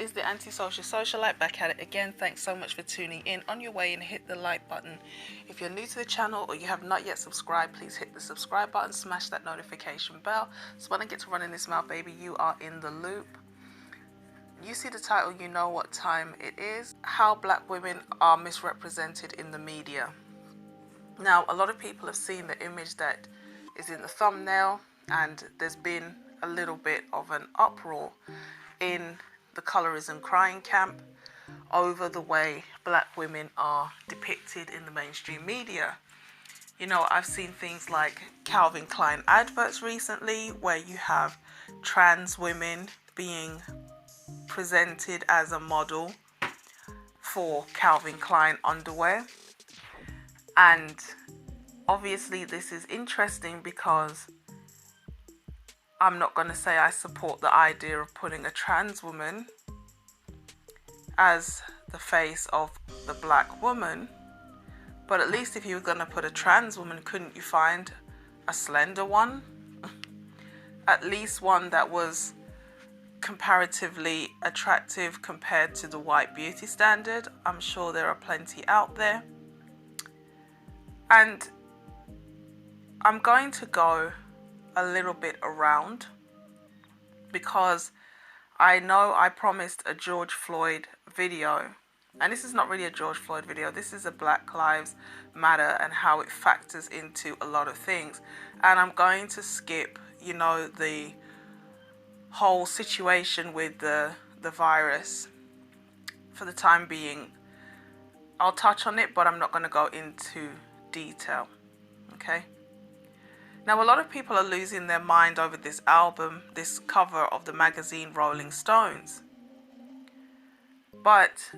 is the antisocial socialite back at it again. Thanks so much for tuning in. On your way and hit the like button. If you're new to the channel or you have not yet subscribed, please hit the subscribe button, smash that notification bell, so when I get to running this mouth, baby, you are in the loop. You see the title, you know what time it is. How black women are misrepresented in the media. Now, a lot of people have seen the image that is in the thumbnail, and there's been a little bit of an uproar in the colorism crying camp over the way black women are depicted in the mainstream media. You know, I've seen things like Calvin Klein adverts recently where you have trans women being presented as a model for Calvin Klein underwear. And obviously this is interesting because I'm not going to say I support the idea of putting a trans woman as the face of the black woman, but at least if you were going to put a trans woman, couldn't you find a slender one? At least one that was comparatively attractive compared to the white beauty standard. I'm sure there are plenty out there. And I'm going to go a little bit around because I know I promised a George Floyd video, and this is not really a George Floyd video. This is a Black Lives Matter and how it factors into a lot of things. And I'm going to skip, you know, the whole situation with the virus for the time being. I'll touch on it, but I'm not going to go into detail. Okay. Now, a lot of people are losing their mind over this album, this cover of the magazine Rolling Stones. But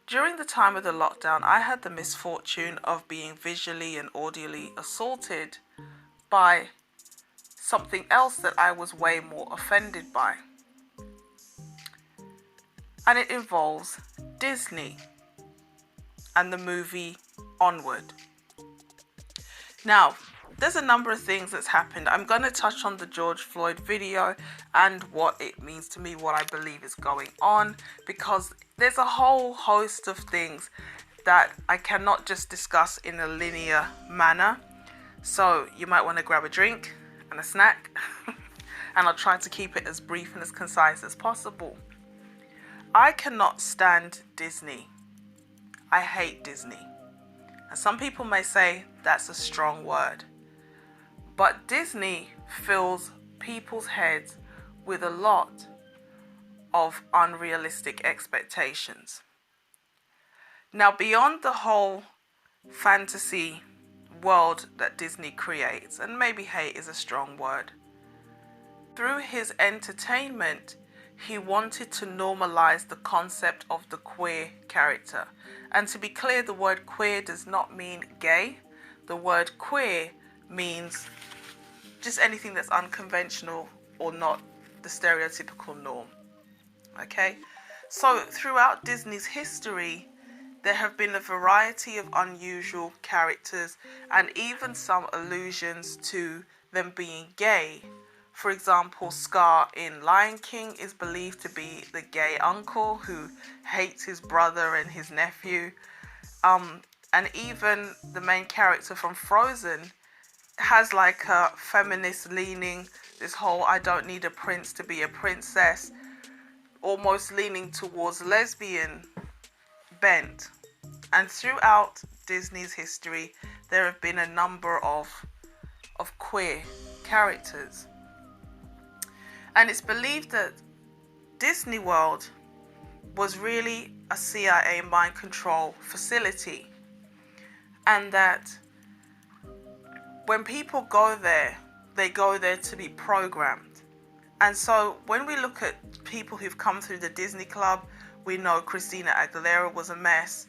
during the time of the lockdown, I had the misfortune of being visually and audially assaulted by something else that I was way more offended by. And it involves Disney and the movie Onward. Now, there's a number of things that's happened. I'm going to touch on the George Floyd video and what it means to me, what I believe is going on, because there's a whole host of things that I cannot just discuss in a linear manner. So you might want to grab a drink and a snack and I'll try to keep it as brief and as concise as possible. I cannot stand Disney. I hate Disney. And some people may say that's a strong word. But Disney fills people's heads with a lot of unrealistic expectations. Now, beyond the whole fantasy world that Disney creates, and maybe hate is a strong word, through his entertainment, he wanted to normalize the concept of the queer character. And to be clear, the word queer does not mean gay. The word queer means just anything that's unconventional or not the stereotypical norm. Okay? So throughout Disney's history, there have been a variety of unusual characters and even some allusions to them being gay. For example, Scar in Lion King is believed to be the gay uncle who hates his brother and his nephew. And even the main character from Frozen has like a feminist leaning, this whole I don't need a prince to be a princess, almost leaning towards lesbian bent. And throughout Disney's history, there have been a number of queer characters. And it's believed that Disney World was really a CIA mind control facility. And that when people go there, they go there to be programmed. And so when we look at people who've come through the Disney Club, we know Christina Aguilera was a mess.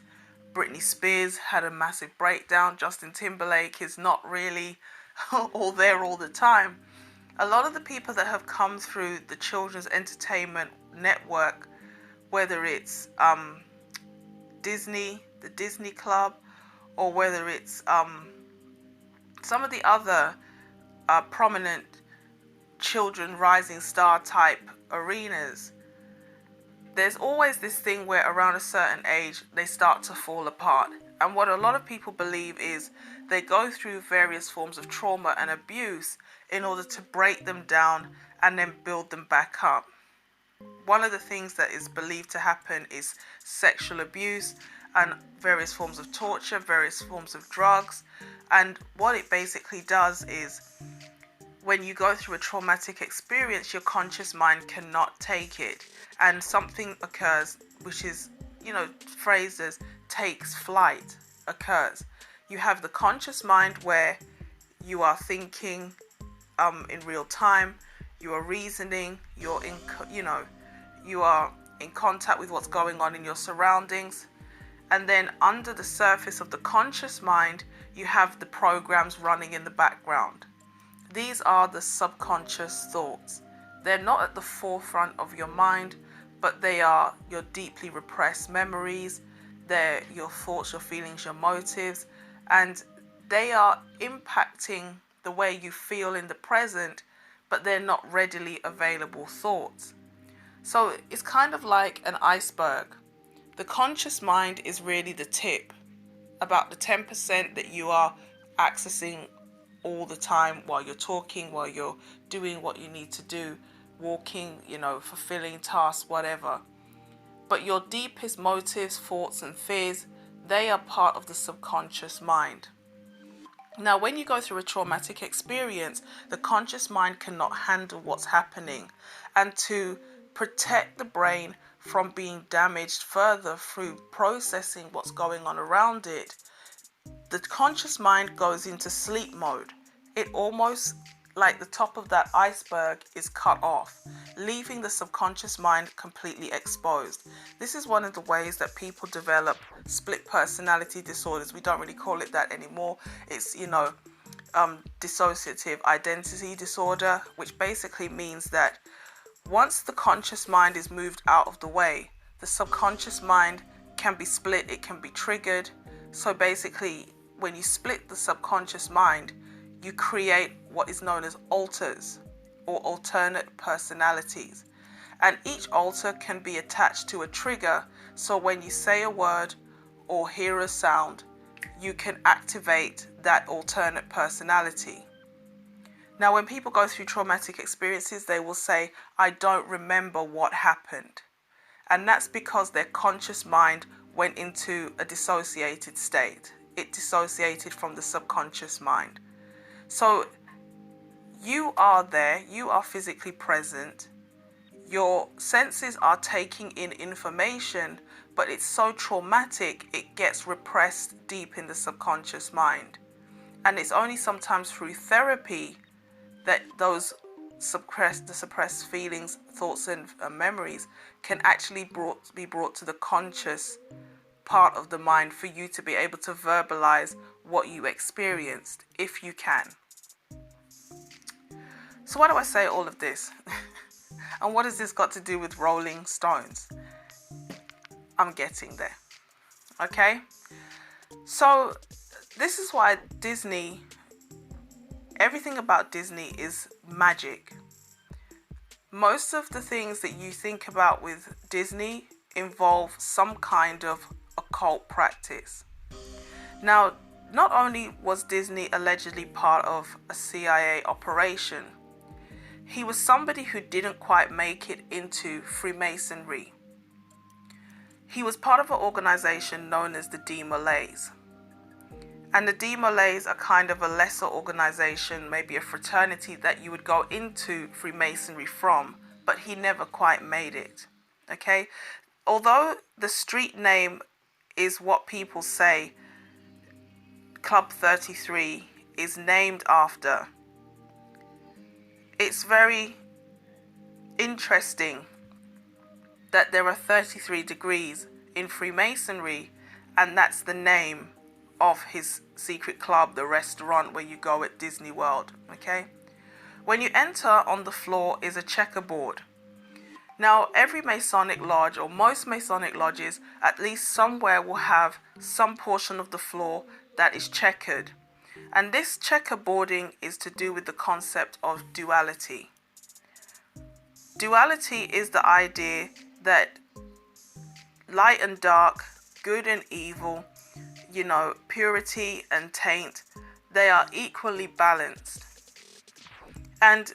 Britney Spears had a massive breakdown. Justin Timberlake is not really all there all the time. A lot of the people that have come through the Children's Entertainment Network, whether it's Disney, the Disney Club, or whether it's some of the other prominent children rising star type arenas, there's always this thing where around a certain age they start to fall apart. And what a lot of people believe is they go through various forms of trauma and abuse in order to break them down and then build them back up. One of the things that is believed to happen is sexual abuse and various forms of torture, various forms of drugs. And what it basically does is, when you go through a traumatic experience, your conscious mind cannot take it. And something occurs, which is, phrased as takes flight, occurs. You have the conscious mind where you are thinking in real time, you are reasoning, you are in contact with what's going on in your surroundings. And then under the surface of the conscious mind, you have the programs running in the background. These are the subconscious thoughts. They're not at the forefront of your mind, but they are your deeply repressed memories. They're your thoughts, your feelings, your motives, and they are impacting the way you feel in the present, but they're not readily available thoughts. So it's kind of like an iceberg. The conscious mind is really the tip, about the 10% that you are accessing all the time while you're talking, while you're doing what you need to do, walking, fulfilling tasks, whatever. But your deepest motives, thoughts and fears, they are part of the subconscious mind. Now, when you go through a traumatic experience, the conscious mind cannot handle what's happening. And to protect the brain from being damaged further through processing what's going on around it, the conscious mind goes into sleep mode. It almost like the top of that iceberg is cut off, leaving the subconscious mind completely exposed. This is one of the ways that people develop split personality disorders. We don't really call it that anymore. It's, dissociative identity disorder, which basically means that once the conscious mind is moved out of the way, the subconscious mind can be split, it can be triggered. So basically, when you split the subconscious mind, you create what is known as alters, or alternate personalities. And each alter can be attached to a trigger, so when you say a word or hear a sound, you can activate that alternate personality. Now, when people go through traumatic experiences, they will say, I don't remember what happened. And that's because their conscious mind went into a dissociated state. It dissociated from the subconscious mind. So you are there, you are physically present, your senses are taking in information, but it's so traumatic, it gets repressed deep in the subconscious mind. And it's only sometimes through therapy that those suppressed feelings, thoughts and memories can actually be brought to the conscious part of the mind for you to be able to verbalize what you experienced, if you can. So why do I say all of this? And what has this got to do with Rolling Stones? I'm getting there. Okay? So this is why Disney, everything about Disney is magic. Most of the things that you think about with Disney involve some kind of occult practice. Now, not only was Disney allegedly part of a CIA operation, he was somebody who didn't quite make it into Freemasonry. He was part of an organization known as the Malays. And the Malays are kind of a lesser organization, maybe a fraternity that you would go into Freemasonry from, but he never quite made it. Okay? Although the street name is what people say Club 33 is named after, it's very interesting that there are 33 degrees in Freemasonry, and that's the name of his secret club, the restaurant where you go at Disney World. Okay? When you enter, on the floor is a checkerboard. Now, every Masonic lodge, or most Masonic lodges, at least somewhere will have some portion of the floor that is checkered. And this checkerboarding is to do with the concept of duality. Duality is the idea that light and dark, good and evil, purity and taint, they are equally balanced. And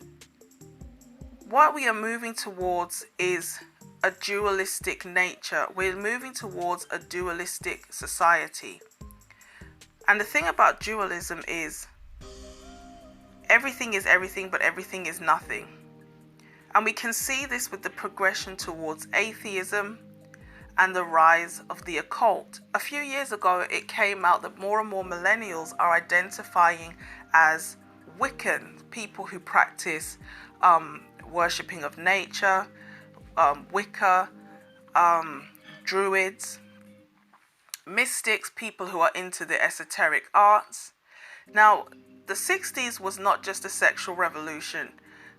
what we are moving towards is a dualistic nature. We're moving towards a dualistic society. And the thing about dualism is everything is everything, but everything is nothing. And we can see this with the progression towards atheism and the rise of the occult. A few years ago, it came out that more and more millennials are identifying as Wiccan, people who practice worshipping of nature, Wicca, Druids, mystics, people who are into the esoteric arts. Now, the 60s was not just a sexual revolution.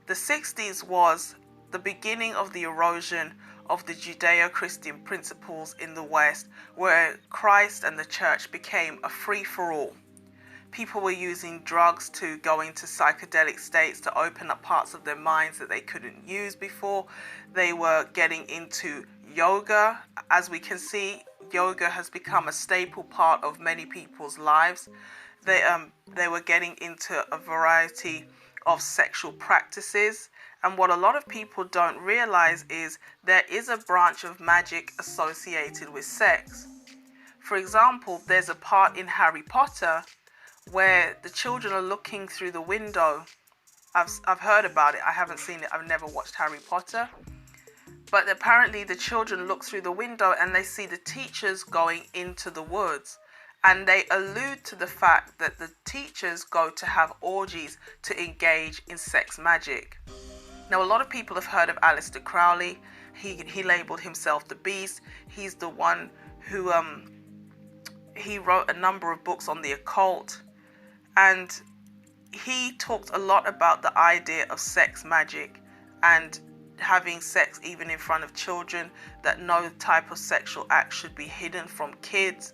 The 60s was the beginning of the erosion of the judeochristian principles in the West, where Christ and the church became a free-for-all. People were using drugs to go into psychedelic states to open up parts of their minds that they couldn't use before. They were getting into yoga. As we can see, yoga has become a staple part of many people's lives. They were getting into a variety of sexual practices. And what a lot of people don't realize is there is a branch of magic associated with sex. For example, there's a part in Harry Potter where the children are looking through the window. I've heard about it. I haven't seen it. I've never watched Harry Potter. But apparently the children look through the window and they see the teachers going into the woods. And they allude to the fact that the teachers go to have orgies to engage in sex magic. Now, a lot of people have heard of Aleister Crowley. He labeled himself the Beast. He's the one who he wrote a number of books on the occult. And he talked a lot about the idea of sex magic and having sex even in front of children, that no type of sexual act should be hidden from kids.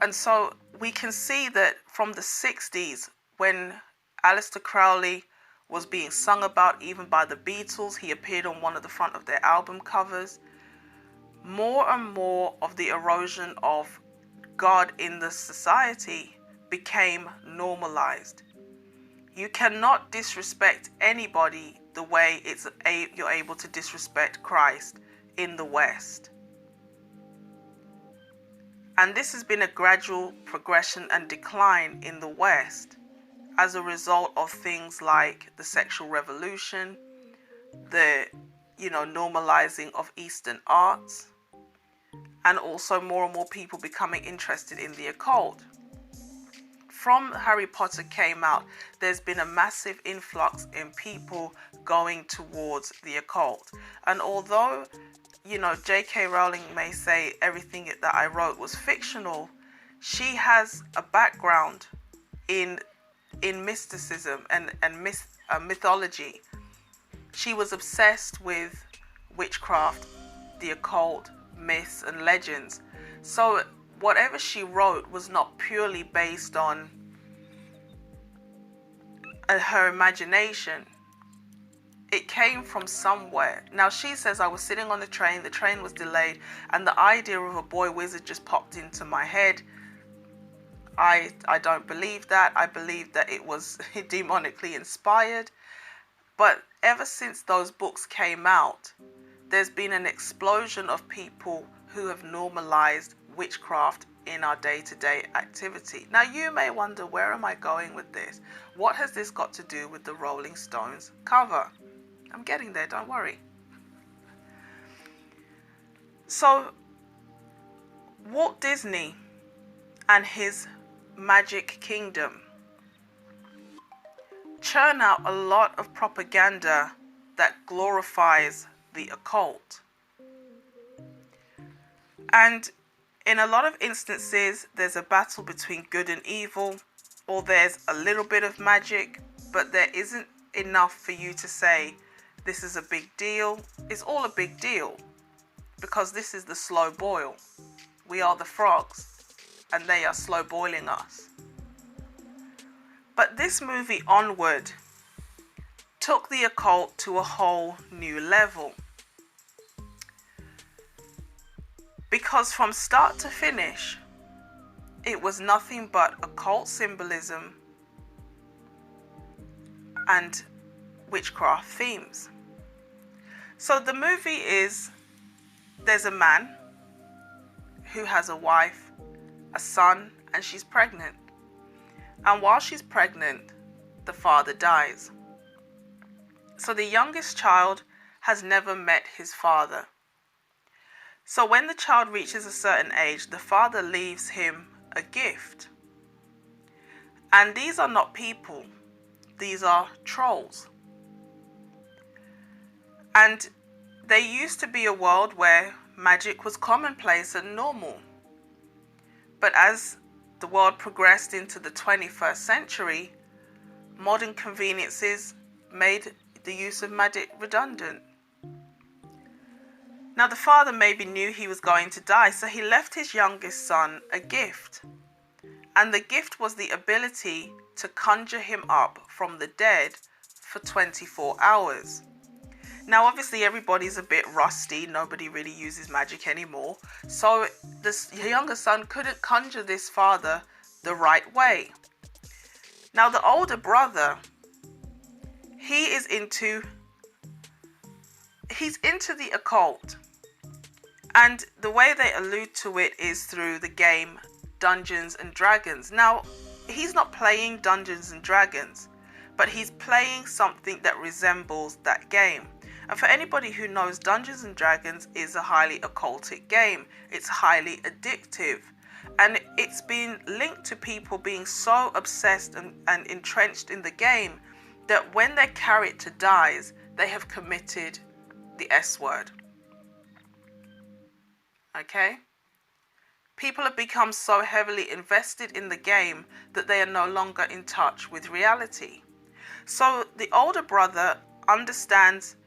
And so we can see that from the 60s, when Aleister Crowley was being sung about even by the Beatles, he appeared on one of the front of their album covers, more and more of the erosion of God in the society became normalized. You cannot disrespect anybody the way you're able to disrespect Christ in the West. And this has been a gradual progression and decline in the West as a result of things like the sexual revolution, the normalizing of Eastern arts, and also more and more people becoming interested in the occult. From Harry Potter came out, there's been a massive influx in people going towards the occult. And although J.K. Rowling may say everything that I wrote was fictional, she has a background in mysticism and mythology. She was obsessed with witchcraft, the occult, myths and legends. So whatever she wrote was not purely based on her imagination. It came from somewhere. Now, she says, I was sitting on the train was delayed, and the idea of a boy wizard just popped into my head. I don't believe that. I believe that it was demonically inspired. But ever since those books came out, there's been an explosion of people who have normalized witchcraft in our day-to-day activity. Now, you may wonder, where am I going with this? What has this got to do with the Rolling Stones cover? I'm getting there, don't worry. So, Walt Disney and his Magic Kingdom churn out a lot of propaganda that glorifies the occult. And in a lot of instances, there's a battle between good and evil, or there's a little bit of magic, but there isn't enough for you to say, this is a big deal. It's all a big deal, because this is the slow boil. We are the frogs, and they are slow boiling us. But this movie, Onward, took the occult to a whole new level. because from start to finish, it was nothing but occult symbolism and witchcraft themes. So the movie is, there's a man who has a wife, a son, and she's pregnant. And while she's pregnant, the father dies. So the youngest child has never met his father. So when the child reaches a certain age, the father leaves him a gift. And these are not people, these are trolls. And there used to be a world where magic was commonplace and normal. But as the world progressed into the 21st century, modern conveniences made the use of magic redundant. Now the father maybe knew he was going to die, so he left his youngest son a gift. And the gift was the ability to conjure him up from the dead for 24 hours. Now obviously everybody's a bit rusty, nobody really uses magic anymore. So this younger son couldn't conjure this father the right way. Now the older brother, he's into the occult. And the way they allude to it is through the game Dungeons and Dragons. Now, he's not playing Dungeons and Dragons, but he's playing something that resembles that game. And for anybody who knows, Dungeons and Dragons is a highly occultic game. It's highly addictive. And it's been linked to people being so obsessed and entrenched in the game that when their character dies, they have committed the S word. Okay? People have become so heavily invested in the game that they are no longer in touch with reality. So the older brother understands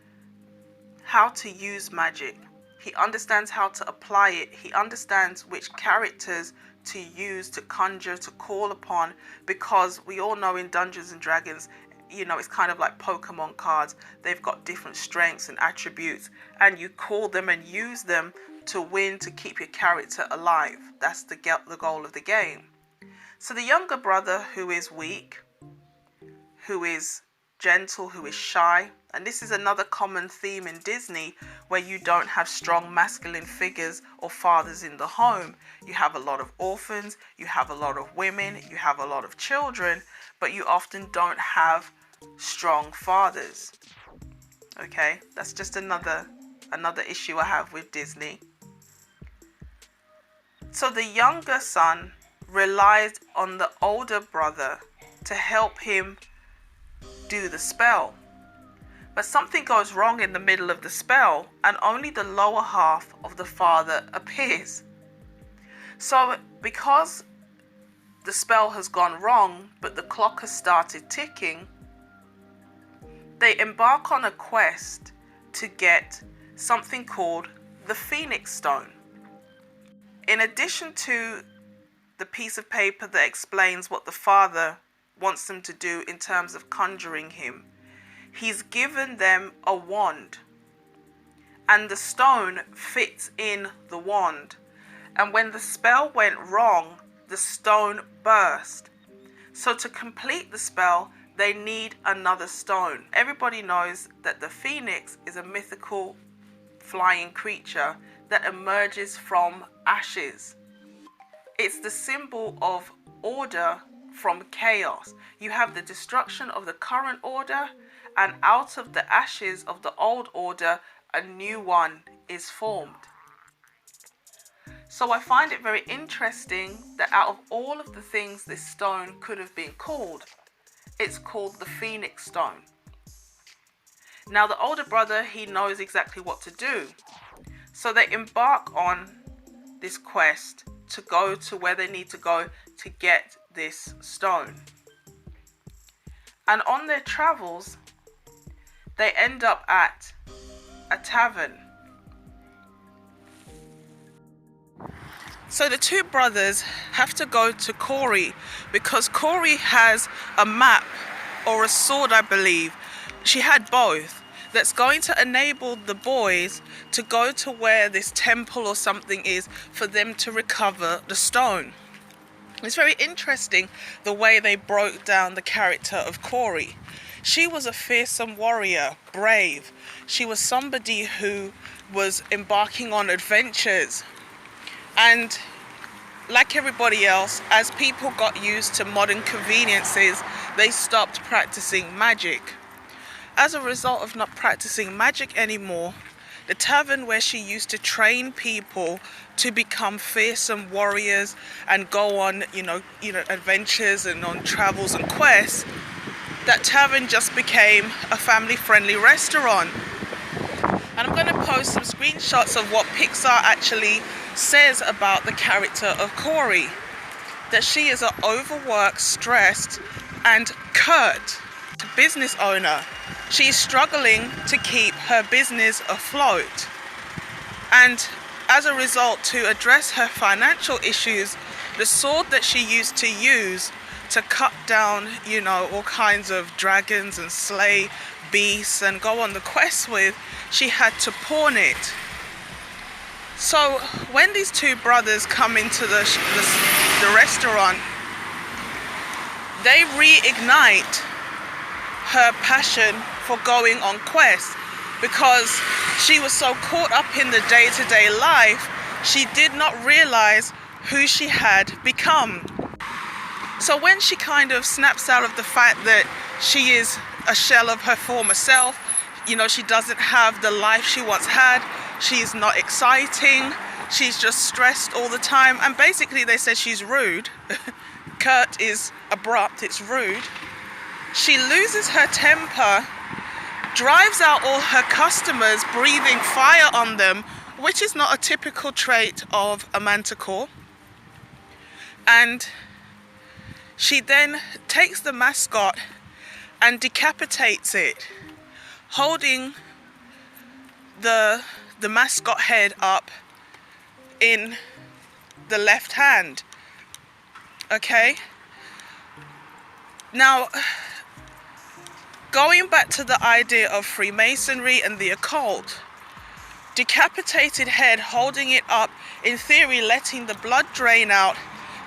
how to use magic. He understands how to apply it. He understands which characters to use, to conjure, to call upon, because we all know in Dungeons and Dragons, you know, it's kind of like Pokemon cards. They've got different strengths and attributes, and you call them and use them to win, to keep your character alive. That's the goal of the game. So the younger brother, who is weak, who is gentle, who is shy, and this is another common theme in Disney, where you don't have strong masculine figures or fathers in the home. You have a lot of orphans, you have a lot of women, you have a lot of children, but you often don't have strong fathers. Okay, that's just another issue I have with Disney. So the younger son relied on the older brother to help him do the spell. But something goes wrong in the middle of the spell, and only the lower half of the father appears. So because the spell has gone wrong, but the clock has started ticking, they embark on a quest to get something called the Phoenix Stone. In addition to the piece of paper that explains what the father wants them to do in terms of conjuring him, he's given them a wand, and the stone fits in the wand. And when the spell went wrong, the stone burst. So to complete the spell, they need another stone. Everybody knows that the phoenix is a mythical flying creature that emerges from ashes. It's the symbol of order from chaos. You have the destruction of the current order, and out of the ashes of the old order, a new one is formed. So I find it very interesting that out of all of the things this stone could have been called, it's called the Phoenix Stone. Now the older brother, he knows exactly what to do. So they embark on this quest to go to where they need to go to get this stone. And on their travels, they end up at a tavern. So the two brothers have to go to Corey because Corey has a map or a sword, I believe. She had both. that's going to enable the boys to go to where this temple or something is for them to recover the stone. It's very interesting the way they broke down the character of Corey. She was a fearsome warrior, brave. She was somebody who was embarking on adventures. And like everybody else, as people got used to modern conveniences, they stopped practicing magic. As a result of not practicing magic anymore, the tavern where she used to train people to become fearsome warriors and go on, adventures and on travels and quests, that tavern just became a family-friendly restaurant. And I'm going to post some screenshots of what Pixar actually says about the character of Corey. That she is an overworked, stressed, and curt business owner. She's struggling to keep her business afloat. And as a result, to address her financial issues, the sword that she used to use to cut down, all kinds of dragons and slay beasts and go on the quest with, she had to pawn it. So when these two brothers come into the restaurant, they reignite her passion for going on quests, because she was so caught up in the day-to-day life, she did not realize who she had become. So when she kind of snaps out of the fact that she is a shell of her former self, she doesn't have the life she once had, she's not exciting, she's just stressed all the time, and basically they said she's rude. Curt is abrupt, it's rude. She loses her temper, drives out all her customers, breathing fire on them, which is not a typical trait of a manticore. And she then takes the mascot and decapitates it, holding the mascot head up in the left hand. Okay? Now, going back to the idea of Freemasonry and the occult, decapitated head, holding it up, in theory letting the blood drain out,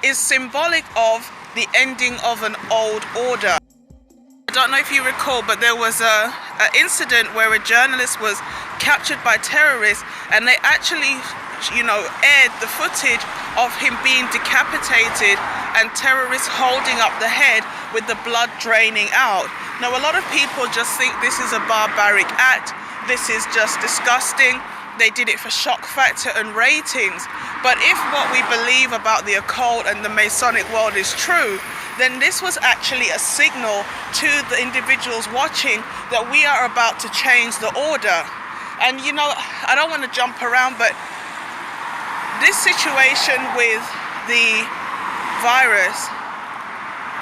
is symbolic of the ending of an old order. I don't know if you recall, but there was an incident where a journalist was captured by terrorists, and they actually, aired the footage of him being decapitated and terrorists holding up the head with the blood draining out. Now, a lot of people just think this is a barbaric act, this is just disgusting, they did it for shock factor and ratings. But if what we believe about the occult and the Masonic world is true, then this was actually a signal to the individuals watching that we are about to change the order. And I don't want to jump around, but this situation with the virus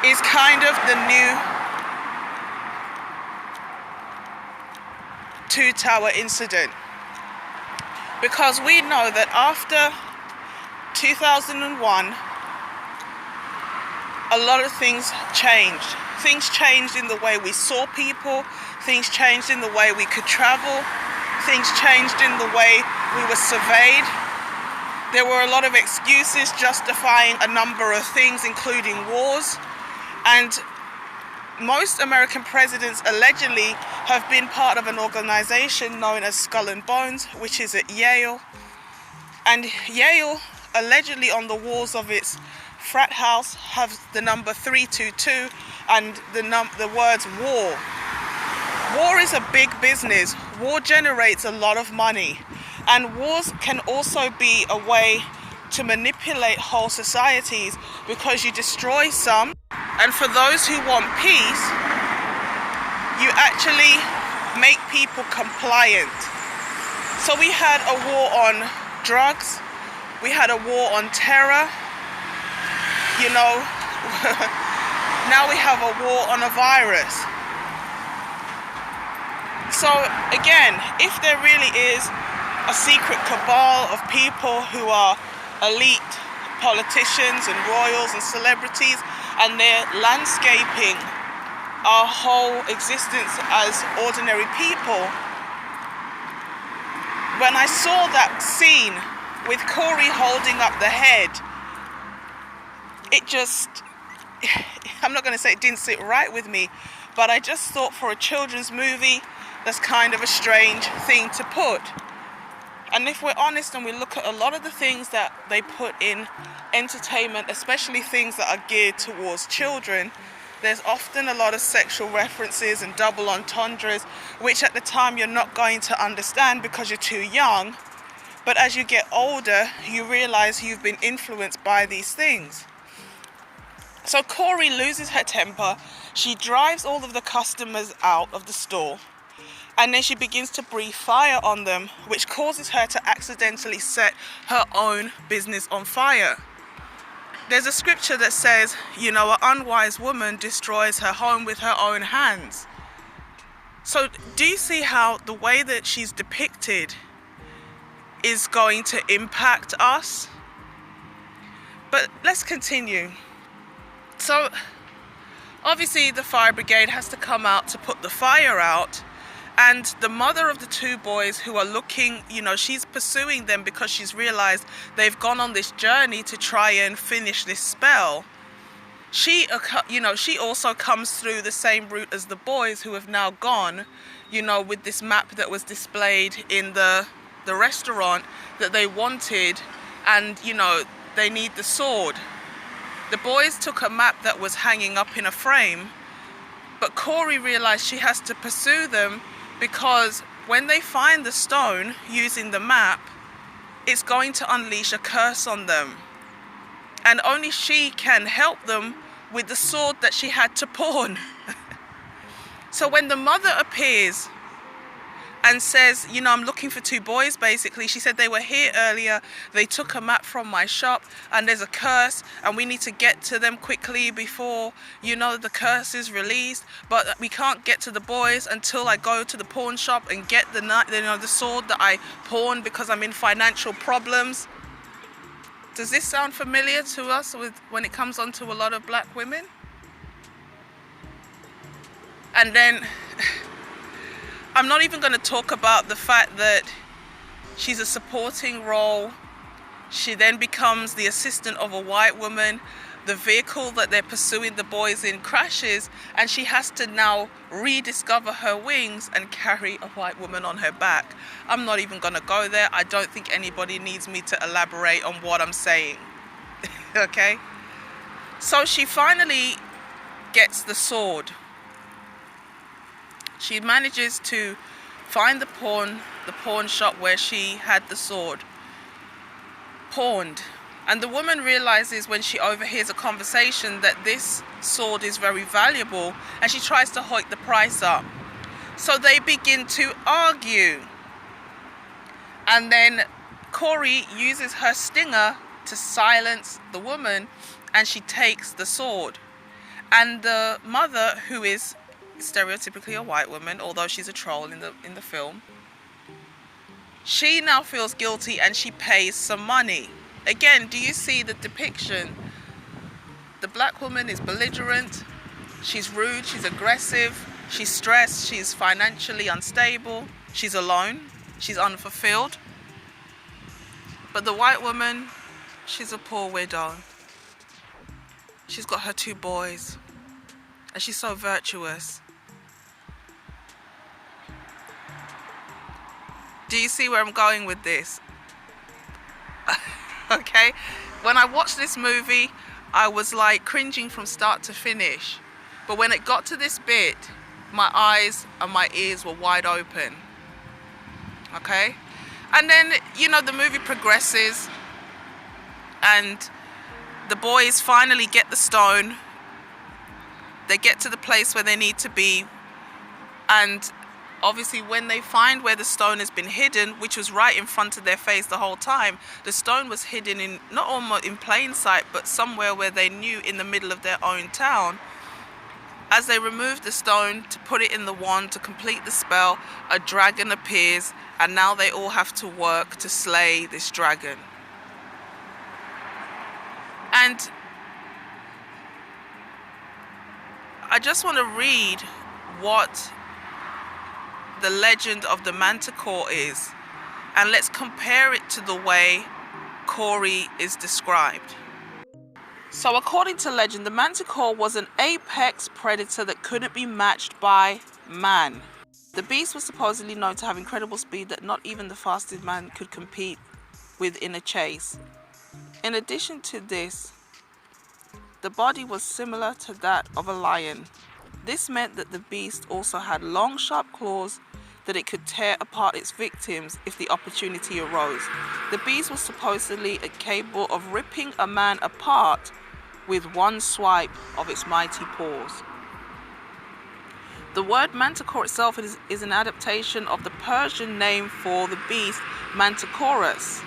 is kind of the new two-tower incident, because we know that after 2001 a lot of things changed. Things changed in the way we saw people, things changed in the way we could travel, things changed in the way we were surveyed. There were a lot of excuses justifying a number of things, including wars. And most American presidents allegedly have been part of an organization known as Skull and Bones, which is at Yale. And Yale, allegedly on the walls of its frat house, have the number 322 and the words war. War is a big business. War generates a lot of money. And wars can also be a way to manipulate whole societies, because you destroy some, and for those who want peace, you actually make people compliant. So we had a war on drugs, we had a war on terror, now we have a war on a virus. So again, if there really is a secret cabal of people who are elite politicians and royals and celebrities, and they're landscaping our whole existence as ordinary people, when I saw that scene with Corey holding up the head, it just, I'm not going to say it didn't sit right with me, but I just thought for a children's movie, that's kind of a strange thing to put. And if we're honest and we look at a lot of the things that they put in entertainment, especially things that are geared towards children, there's often a lot of sexual references and double entendres, which at the time you're not going to understand because you're too young. But as you get older, you realize you've been influenced by these things. So Corey loses her temper. She drives all of the customers out of the store. And then she begins to breathe fire on them, which causes her to accidentally set her own business on fire. There's a scripture that says, an unwise woman destroys her home with her own hands. So do you see how the way that she's depicted is going to impact us? But let's continue. So obviously the fire brigade has to come out to put the fire out. And the mother of the two boys who are looking, she's pursuing them because she's realized they've gone on this journey to try and finish this spell. She also comes through the same route as the boys who have now gone, with this map that was displayed in the restaurant that they wanted, and, they need the sword. The boys took a map that was hanging up in a frame, but Corey realized she has to pursue them because when they find the stone using the map, it's going to unleash a curse on them. And only she can help them with the sword that she had to pawn. So when the mother appears and says, I'm looking for two boys, basically, she said they were here earlier, they took a map from my shop, and there's a curse, and we need to get to them quickly before, the curse is released, but we can't get to the boys until I go to the pawn shop and get the sword that I pawned because I'm in financial problems. Does this sound familiar to us when it comes on to a lot of black women? And then I'm not even going to talk about the fact that she's a supporting role. She then becomes the assistant of a white woman. The vehicle that they're pursuing the boys in crashes, and she has to now rediscover her wings and carry a white woman on her back. I'm not even going to go there. I don't think anybody needs me to elaborate on what I'm saying. Okay? So she finally gets the sword. She manages to find the pawn shop where she had the sword pawned. And the woman realizes when she overhears a conversation that this sword is very valuable, and she tries to hike the price up. So they begin to argue. And then Corey uses her stinger to silence the woman, and she takes the sword. And the mother, who is stereotypically a white woman, although she's a troll in the film, she now feels guilty and she pays some money. Again, do you see the depiction? The black woman is belligerent, she's rude, she's aggressive, she's stressed, she's financially unstable, she's alone, she's unfulfilled. But the white woman, she's a poor widow. She's got her two boys, and she's so virtuous. Do you see where I'm going with this? Okay? When I watched this movie, I was like cringing from start to finish. But when it got to this bit, my eyes and my ears were wide open. Okay? And then, the movie progresses, and the boys finally get the stone. They get to the place where they need to be, and obviously when they find where the stone has been hidden, which was right in front of their face the whole time, the stone was hidden in, not almost in plain sight, but somewhere where they knew, in the middle of their own town. As they remove the stone to put it in the wand to complete the spell, a dragon appears, and now they all have to work to slay this dragon. And I just want to read what the legend of the manticore is, and let's compare it to the way Corey is described. So according to legend, the manticore was an apex predator that couldn't be matched by man. The beast was supposedly known to have incredible speed that not even the fastest man could compete with in a chase. In addition to this, the body was similar to that of a lion. This meant that the beast also had long, sharp claws that it could tear apart its victims if the opportunity arose. The beast was supposedly capable of ripping a man apart with one swipe of its mighty paws. The word manticore itself is an adaptation of the Persian name for the beast, Manticorus.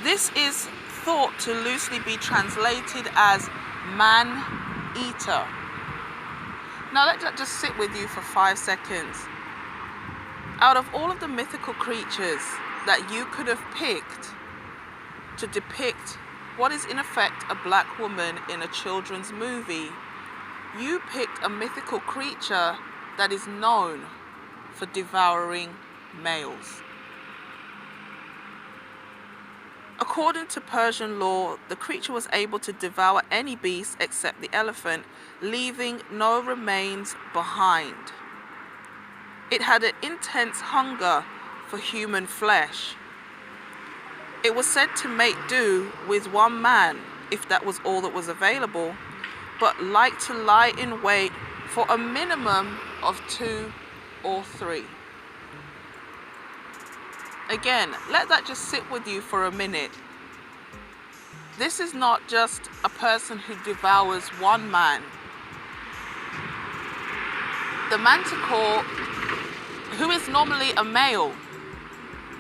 This is thought to loosely be translated as man-eater. Now let that just sit with you for 5 seconds. Out of all of the mythical creatures that you could have picked to depict what is in effect a black woman in a children's movie, you picked a mythical creature that is known for devouring males. According to Persian law, the creature was able to devour any beast except the elephant, leaving no remains behind. It had an intense hunger for human flesh. It was said to make do with one man if that was all that was available, but liked to lie in wait for a minimum of 2 or 3. Again, let that just sit with you for a minute. This is not just a person who devours one man. The manticore, who is normally a male,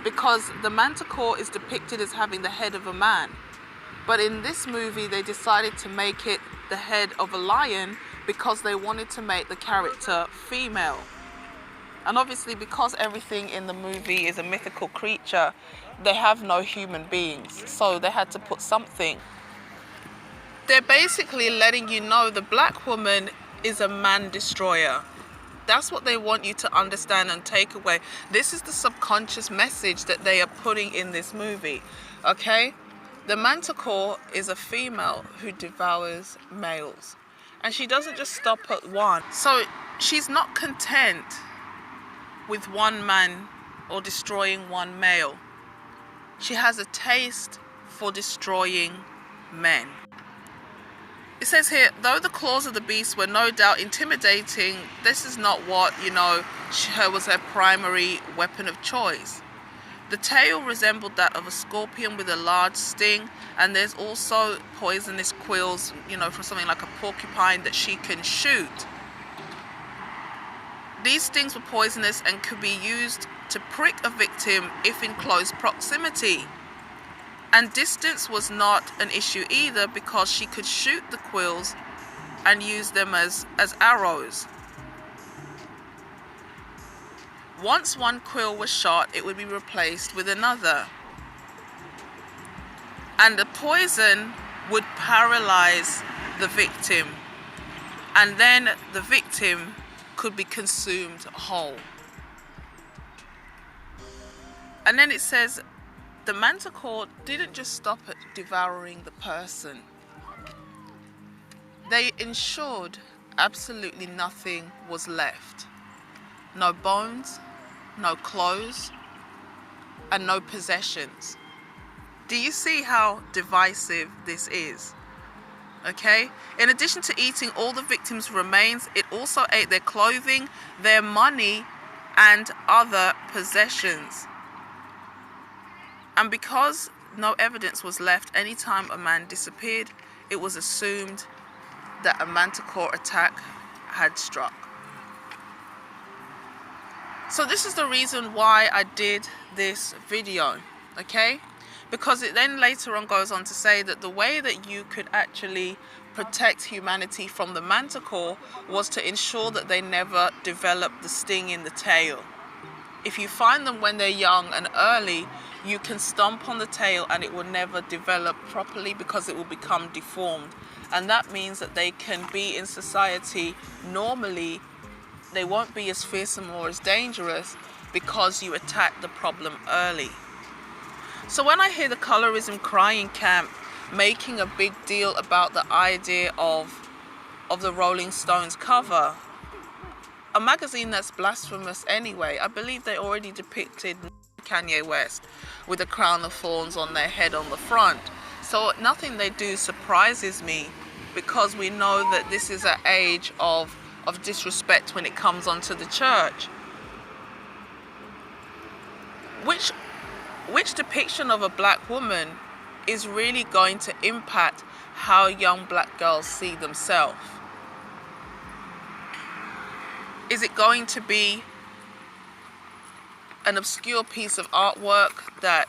because the manticore is depicted as having the head of a man. But in this movie, they decided to make it the head of a lion because they wanted to make the character female. And obviously, because everything in the movie is a mythical creature, they have no human beings. So they had to put something. They're basically letting you know the black woman is a man destroyer. That's what they want you to understand and take away. This is the subconscious message that they are putting in this movie, okay? The manticore is a female who devours males. And she doesn't just stop at one. So she's not content with one man or destroying one male. She has a taste for destroying men. It says here, though the claws of the beast were no doubt intimidating, this is not what, was her primary weapon of choice. The tail resembled that of a scorpion with a large sting, and there's also poisonous quills, from something like a porcupine that she can shoot. These stings were poisonous and could be used to prick a victim if in close proximity. And distance was not an issue either, because she could shoot the quills and use them as arrows. Once one quill was shot, it would be replaced with another. And the poison would paralyze the victim. And then the victim could be consumed whole. And then it says, the manticore didn't just stop at devouring the person. They ensured absolutely nothing was left. No bones, no clothes, and no possessions. Do you see how divisive this is? Okay? In addition to eating all the victims' remains, it also ate their clothing, their money, and other possessions. And because no evidence was left anytime a man disappeared, it was assumed that a manticore attack had struck. So this is the reason why I did this video, okay? Because it then later on goes on to say that the way that you could actually protect humanity from the manticore was to ensure that they never develop the sting in the tail. If you find them when they're young and early, you can stomp on the tail and it will never develop properly because it will become deformed. And that means that they can be in society normally. They won't be as fearsome or as dangerous because you attack the problem early. So when I hear the colorism crying camp making a big deal about the idea of the Rolling Stones cover, a magazine that's blasphemous anyway, I believe they already depicted Kanye West with a crown of thorns on their head on the front. So nothing they do surprises me, because we know that this is an age of disrespect when it comes onto the church. Which depiction of a black woman is really going to impact how young black girls see themselves? Is it going to be an obscure piece of artwork that,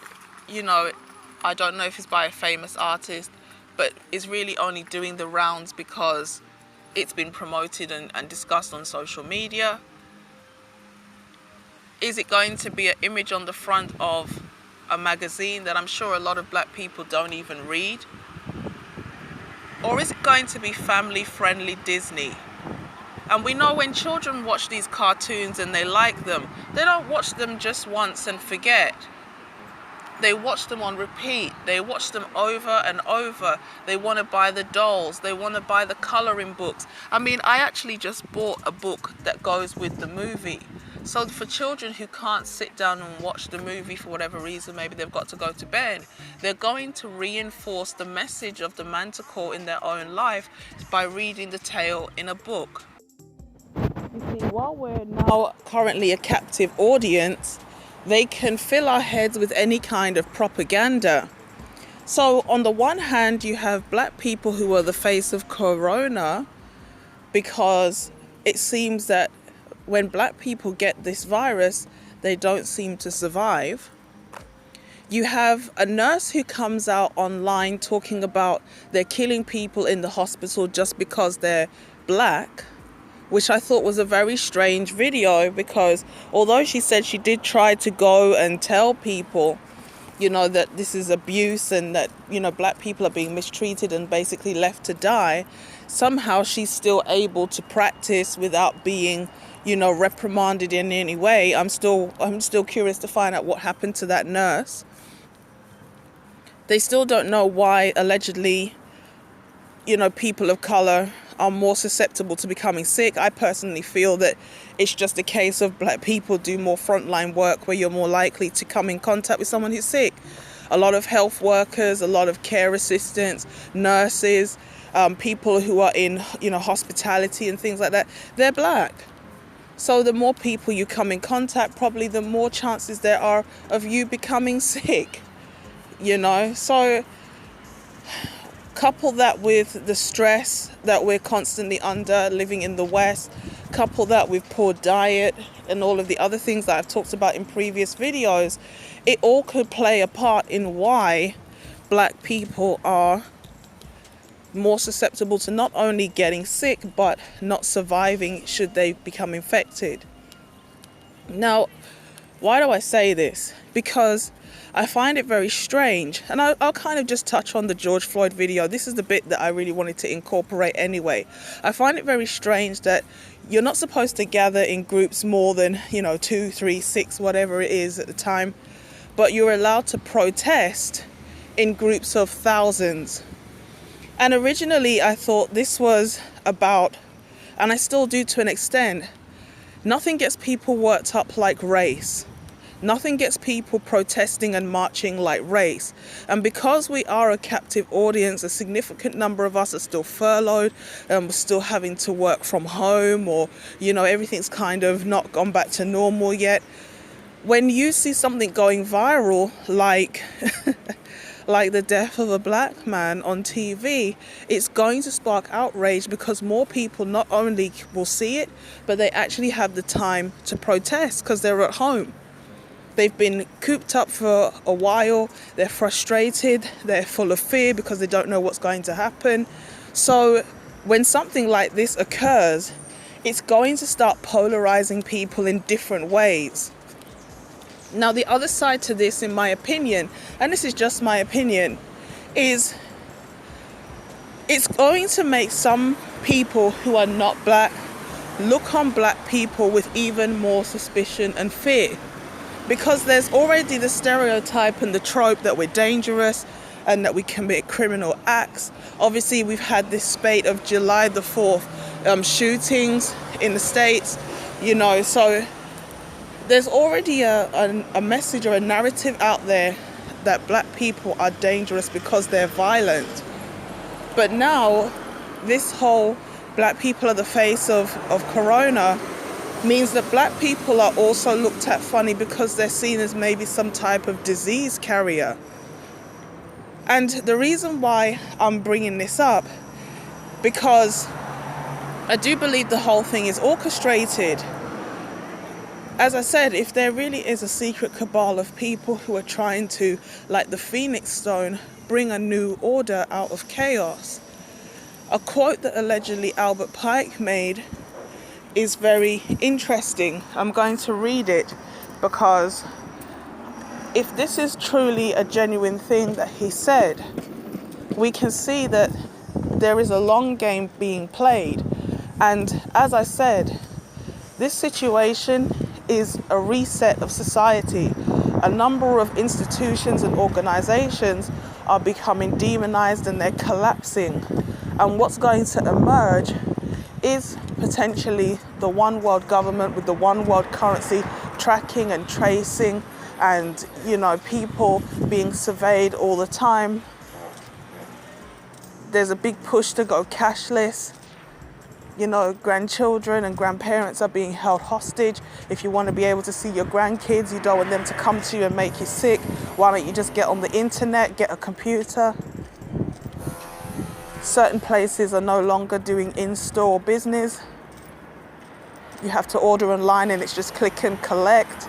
I don't know if it's by a famous artist, but is really only doing the rounds because it's been promoted and discussed on social media? Is it going to be an image on the front of a magazine that I'm sure a lot of black people don't even read? Or is it going to be family-friendly Disney? And we know when children watch these cartoons and they like them, they don't watch them just once and forget. They watch them on repeat. They watch them over and over. They want to buy the dolls. They want to buy the coloring books. I mean, I actually just bought a book that goes with the movie. So for children who can't sit down and watch the movie for whatever reason, maybe they've got to go to bed, they're going to reinforce the message of the manticore in their own life by reading the tale in a book. You see, while we're now currently a captive audience, they can fill our heads with any kind of propaganda. So on the one hand, you have black people who are the face of Corona, because it seems that when black people get this virus, they don't seem to survive. You have a nurse who comes out online talking about they're killing people in the hospital just because they're black, which I thought was a very strange video, because although she said she did try to go and tell people, that this is abuse and that, black people are being mistreated and basically left to die, somehow she's still able to practice without being, reprimanded in any way. I'm still curious to find out what happened to that nurse. They still don't know why, allegedly, people of color are more susceptible to becoming sick. I personally feel that it's just a case of black people do more frontline work where you're more likely to come in contact with someone who's sick. A lot of health workers, a lot of care assistants, nurses, people who are in, hospitality and things like that, they're black. So the more people you come in contact, probably the more chances there are of you becoming sick, So couple that with the stress that we're constantly under living in the West, couple that with poor diet and all of the other things that I've talked about in previous videos, it all could play a part in why black people are more susceptible to not only getting sick, but not surviving should they become infected. Now, why do I say this? Because I find it very strange, and I'll kind of just touch on the George Floyd video. This is the bit that I really wanted to incorporate anyway. I find it very strange that you're not supposed to gather in groups more than, 2, 3, 6, whatever it is at the time, but you're allowed to protest in groups of thousands. And originally I thought this was about, and I still do to an extent, nothing gets people worked up like race. Nothing gets people protesting and marching like race. And because we are a captive audience, a significant number of us are still furloughed, we're still having to work from home, or, everything's kind of not gone back to normal yet. When you see something going viral, like the death of a black man on TV, it's going to spark outrage, because more people not only will see it, but they actually have the time to protest because they're at home. They've been cooped up for a while. They're frustrated. They're full of fear because they don't know what's going to happen. So when something like this occurs, it's going to start polarizing people in different ways. Now, the other side to this, in my opinion, and this is just my opinion, is it's going to make some people who are not black look on black people with even more suspicion and fear. because there's already the stereotype and the trope that we're dangerous and that we commit criminal acts. Obviously, we've had this spate of July the 4th shootings in the States, you know, so there's already a message or a narrative out there that black people are dangerous because they're violent. But now, this whole black people are the face of corona means that black people are also looked at funny because they're seen as maybe some type of disease carrier. And the reason why I'm bringing this up, because I do believe the whole thing is orchestrated. As I said, if there really is a secret cabal of people who are trying to, like the Phoenix Stone, bring a new order out of chaos. A quote that allegedly Albert Pike made is very interesting. I'm going to read it because if this is truly a genuine thing that he said, we can see that there is a long game being played. And as I said, this situation is a reset of society. A number of institutions and organizations are becoming demonized and they're collapsing. And what's going to emerge is potentially the one world government with the one world currency, tracking and tracing, and, you know, people being surveyed all the time. There's a big push to go cashless. You know, grandchildren and grandparents are being held hostage. If you want to be able to see your grandkids, you don't want them to come to you and make you sick. Why don't you just get on the internet, get a computer? Certain places are no longer doing in-store business. You have to order online and it's just click and collect.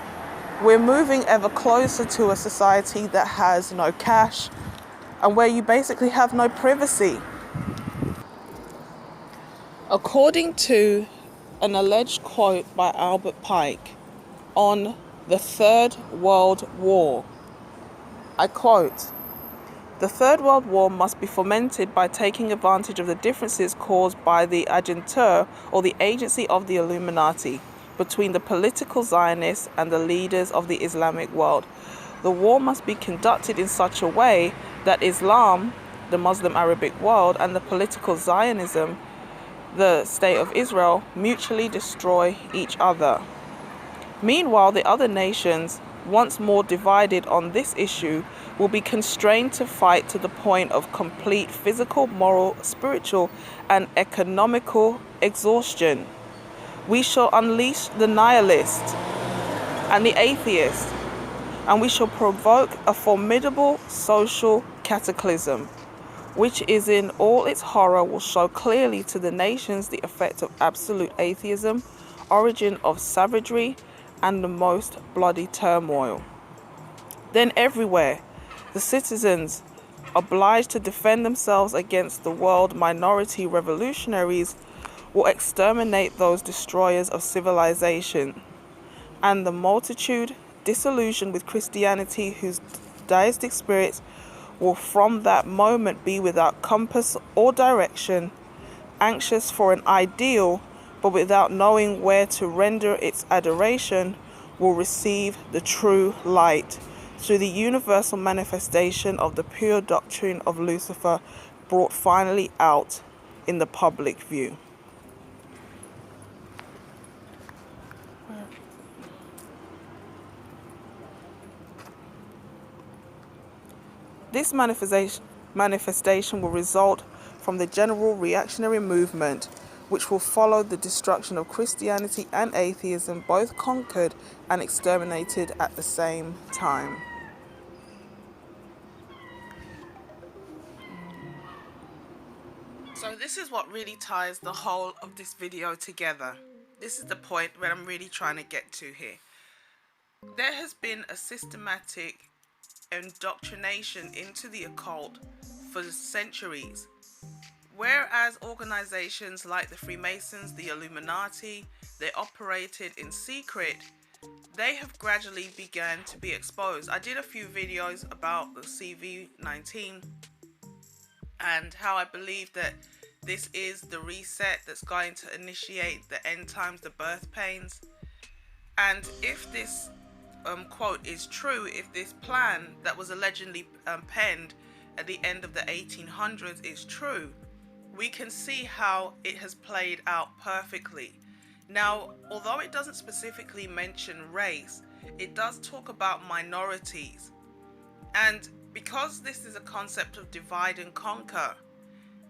We're moving ever closer to a society that has no cash and where you basically have no privacy. According to an alleged quote by Albert Pike on the Third World War, I quote, "The Third World War must be fomented by taking advantage of the differences caused by the agentur or the agency of the Illuminati between the political Zionists and the leaders of the Islamic world. The war must be conducted in such a way that Islam, the Muslim Arabic world, and the political Zionism, the State of Israel, mutually destroy each other. Meanwhile, the other nations, once more divided on this issue, will be constrained to fight to the point of complete physical, moral, spiritual, and economical exhaustion. We shall unleash the nihilist and the atheist, and we shall provoke a formidable social cataclysm, which is in all its horror will show clearly to the nations the effect of absolute atheism, origin of savagery, and the most bloody turmoil. Then everywhere, the citizens, obliged to defend themselves against the world minority revolutionaries, will exterminate those destroyers of civilization, and the multitude, disillusioned with Christianity, whose deistic spirits will from that moment be without compass or direction, anxious for an ideal, but without knowing where to render its adoration, will receive the true light through the universal manifestation of the pure doctrine of Lucifer, brought finally out in the public view." This manifestation will result from the general reactionary movement, which will follow the destruction of Christianity and atheism, both conquered and exterminated at the same time. So this is what really ties the whole of this video together. This is the point where I'm really trying to get to here. There has been a systematic indoctrination into the occult for centuries, whereas organizations like the Freemasons, the Illuminati, they operated in secret. They have gradually begun to be exposed. I did a few videos about the CV-19 and how I believe that this is the reset that's going to initiate the end times, the birthpains. And if this quote is true, if this plan that was allegedly penned at the end of the 1800s is true, we can see how it has played out perfectly. Now, although it doesn't specifically mention race, it does talk about minorities. And because this is a concept of divide and conquer,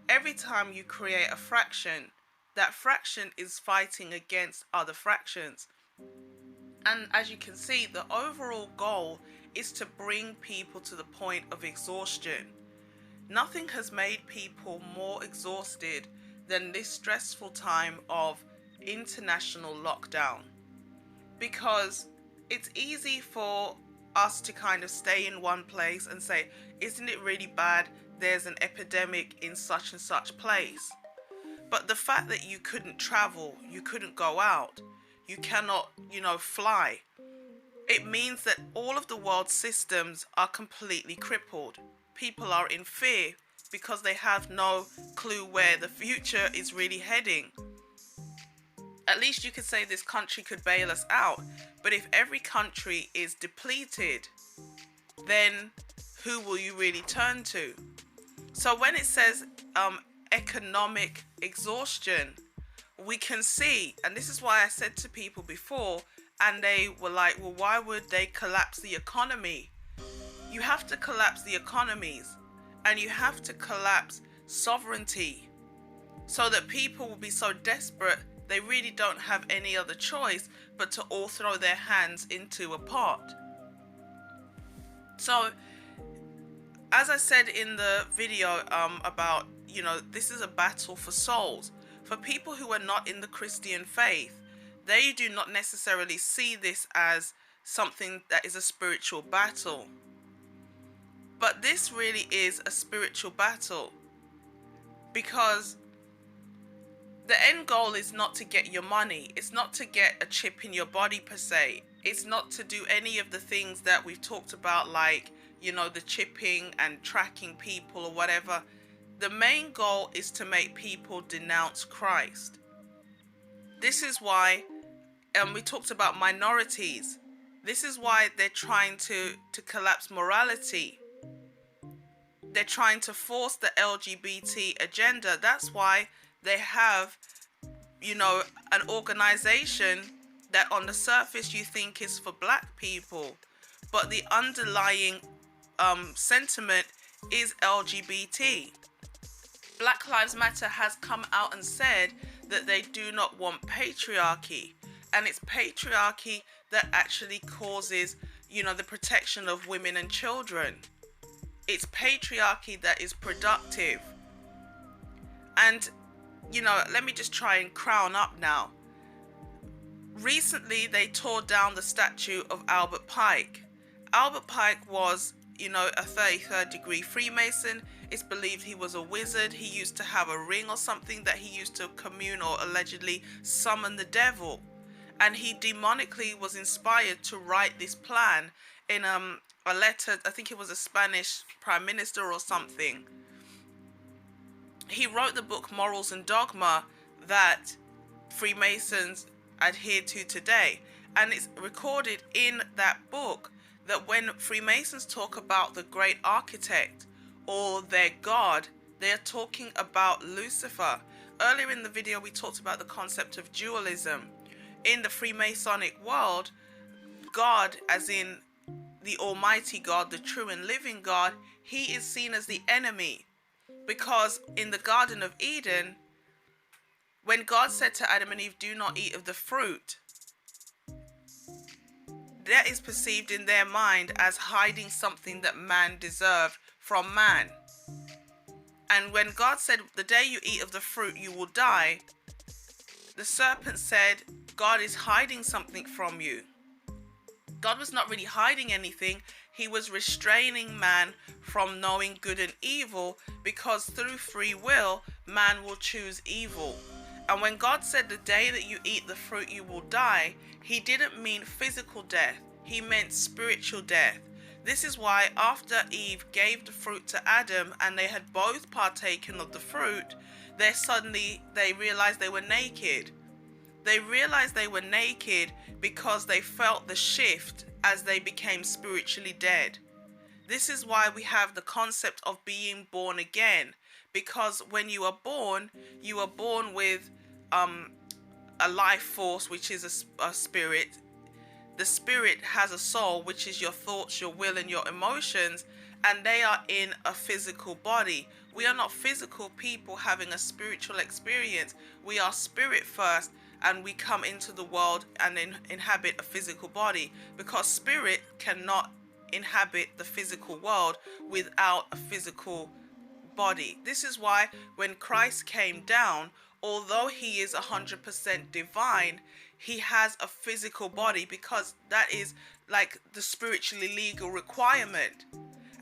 every time you create a fraction, that fraction is fighting against other fractions. And as you can see, the overall goal is to bring people to the point of exhaustion. Nothing has made people more exhausted than this stressful time of international lockdown. Because it's easy for us to kind of stay in one place and say, isn't it really bad? There's an epidemic in such and such place. But the fact that you couldn't travel, you couldn't go out, you cannot, fly, it means that all of the world's systems are completely crippled. People are in fear because they have no clue where the future is really heading. At least you could say this country could bail us out. But if every country is depleted, then who will you really turn to? So when it says economic exhaustion, we can see, and this is why I said to people before, and they were like, well, why would they collapse the economy? You have to collapse the economies, and you have to collapse sovereignty, so that people will be so desperate they really don't have any other choice but to all throw their hands into a pot. So, as I said in the video about, this is a battle for souls. For people who are not in the Christian faith, they do not necessarily see this as something that is a spiritual battle. But this really is a spiritual battle, because the end goal is not to get your money. It's not to get a chip in your body per se. It's not to do any of the things that we've talked about, like, the chipping and tracking people or whatever. The main goal is to make people denounce Christ. This is why we talked about minorities. This is why they're trying to collapse morality. They're trying to force the LGBT agenda. That's why they have, an organization that on the surface you think is for black people, but the underlying sentiment is LGBT. Black Lives Matter has come out and said that they do not want patriarchy, and it's patriarchy that actually causes, the protection of women and children. It's patriarchy that is productive. And let me just try and crown up now. Recently, they tore down the statue of Albert Pike. Albert Pike was, a 33rd degree Freemason. It's believed he was a wizard. He used to have a ring or something that he used to commune or allegedly summon the devil. And he demonically was inspired to write this plan in a letter. I think it was a Spanish prime minister or something. He wrote the book Morals and Dogma that Freemasons adhere to today. And it's recorded in that book that when Freemasons talk about the great architect or their God, they are talking about Lucifer. Earlier in the video, we talked about the concept of dualism. In the Freemasonic world, God, as in the Almighty God, the true and living God, he is seen as the enemy. Because in the Garden of Eden, when God said to Adam and Eve, do not eat of the fruit, that is perceived in their mind as hiding something that man deserved from man. And when God said, the day you eat of the fruit, you will die, the serpent said, God is hiding something from you. God was not really hiding anything. He was restraining man from knowing good and evil, because through free will, man will choose evil. And when God said the day that you eat the fruit you will die, he didn't mean physical death. He meant spiritual death. This is why after Eve gave the fruit to Adam and they had both partaken of the fruit, they realized they were naked. They realized they were naked because they felt the shift as they became spiritually dead. This is why we have the concept of being born again, because when you are born with a life force, which is a spirit. The spirit has a soul, which is your thoughts, your will, and your emotions, and they are in a physical body. We are not physical people having a spiritual experience. We are spirit first, and we come into the world and inhabit a physical body, because spirit cannot inhabit the physical world without a physical body. This is why when Christ came down, although he is 100% divine, he has a physical body, because that is like the spiritually legal requirement.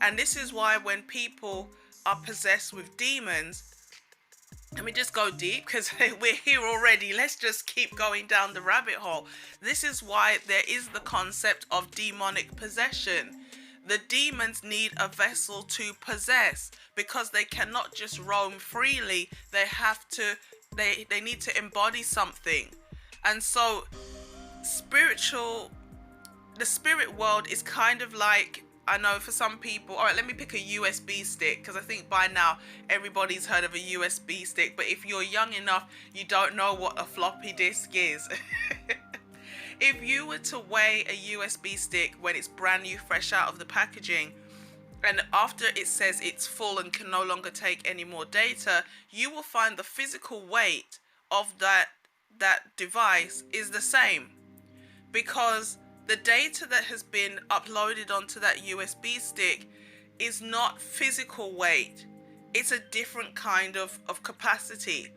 And this is why when people are possessed with demons, let me just go deep because we're here already. Let's just keep going down the rabbit hole. This is why there is the concept of demonic possession. The demons need a vessel to possess, because they cannot just roam freely. They have to, they need to embody something. And so the spirit world is kind of like, I know for some people, all right, let me pick a USB stick, because I think by now everybody's heard of a USB stick. But if you're young enough, you don't know what a floppy disk is. If you were to weigh a USB stick when it's brand new, fresh out of the packaging, and after it says it's full and can no longer take any more data, you will find the physical weight of that device is the same, because the data that has been uploaded onto that USB stick is not physical weight. It's a different kind of capacity.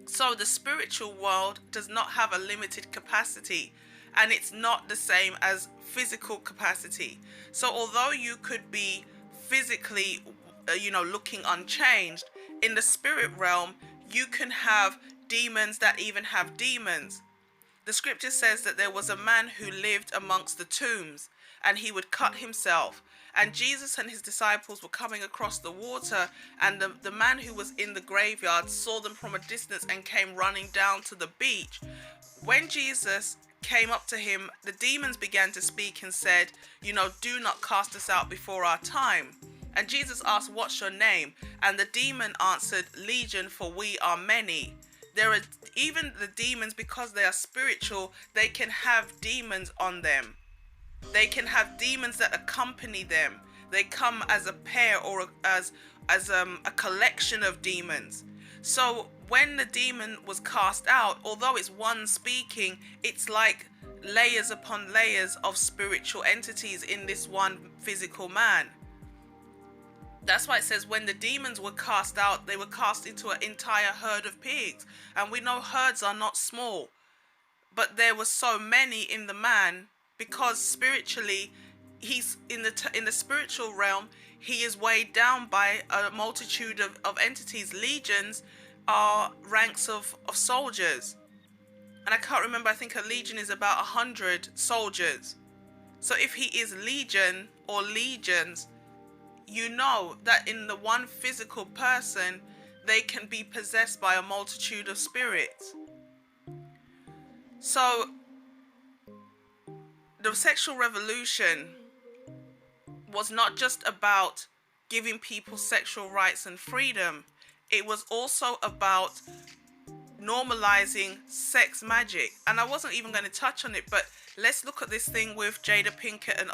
So the spiritual world does not have a limited capacity, and it's not the same as physical capacity. So although you could be physically, looking unchanged, in the spirit realm, you can have demons that even have demons. The scripture says that there was a man who lived amongst the tombs, and he would cut himself. And Jesus and his disciples were coming across the water, and the man who was in the graveyard saw them from a distance and came running down to the beach. When Jesus came up to him, the demons began to speak and said, do not cast us out before our time. And Jesus asked, what's your name? And the demon answered, Legion, for we are many. There are even the demons, because they are spiritual, they can have demons on them. They can have demons that accompany them. They come as a pair or as a collection of demons. So when the demon was cast out, although it's one speaking, it's like layers upon layers of spiritual entities in this one physical man. That's why it says when the demons were cast out, they were cast into an entire herd of pigs. And we know herds are not small. But there were so many in the man, because spiritually, he's in the spiritual realm, he is weighed down by a multitude of entities. Legions are ranks of soldiers. And I can't remember, I think a legion is about 100 soldiers. So if he is legion or legions, you know that in the one physical person, they can be possessed by a multitude of spirits. So the sexual revolution was not just about giving people sexual rights and freedom. It was also about normalizing sex magic. And I wasn't even going to touch on it, but let's look at this thing with Jada Pinkett and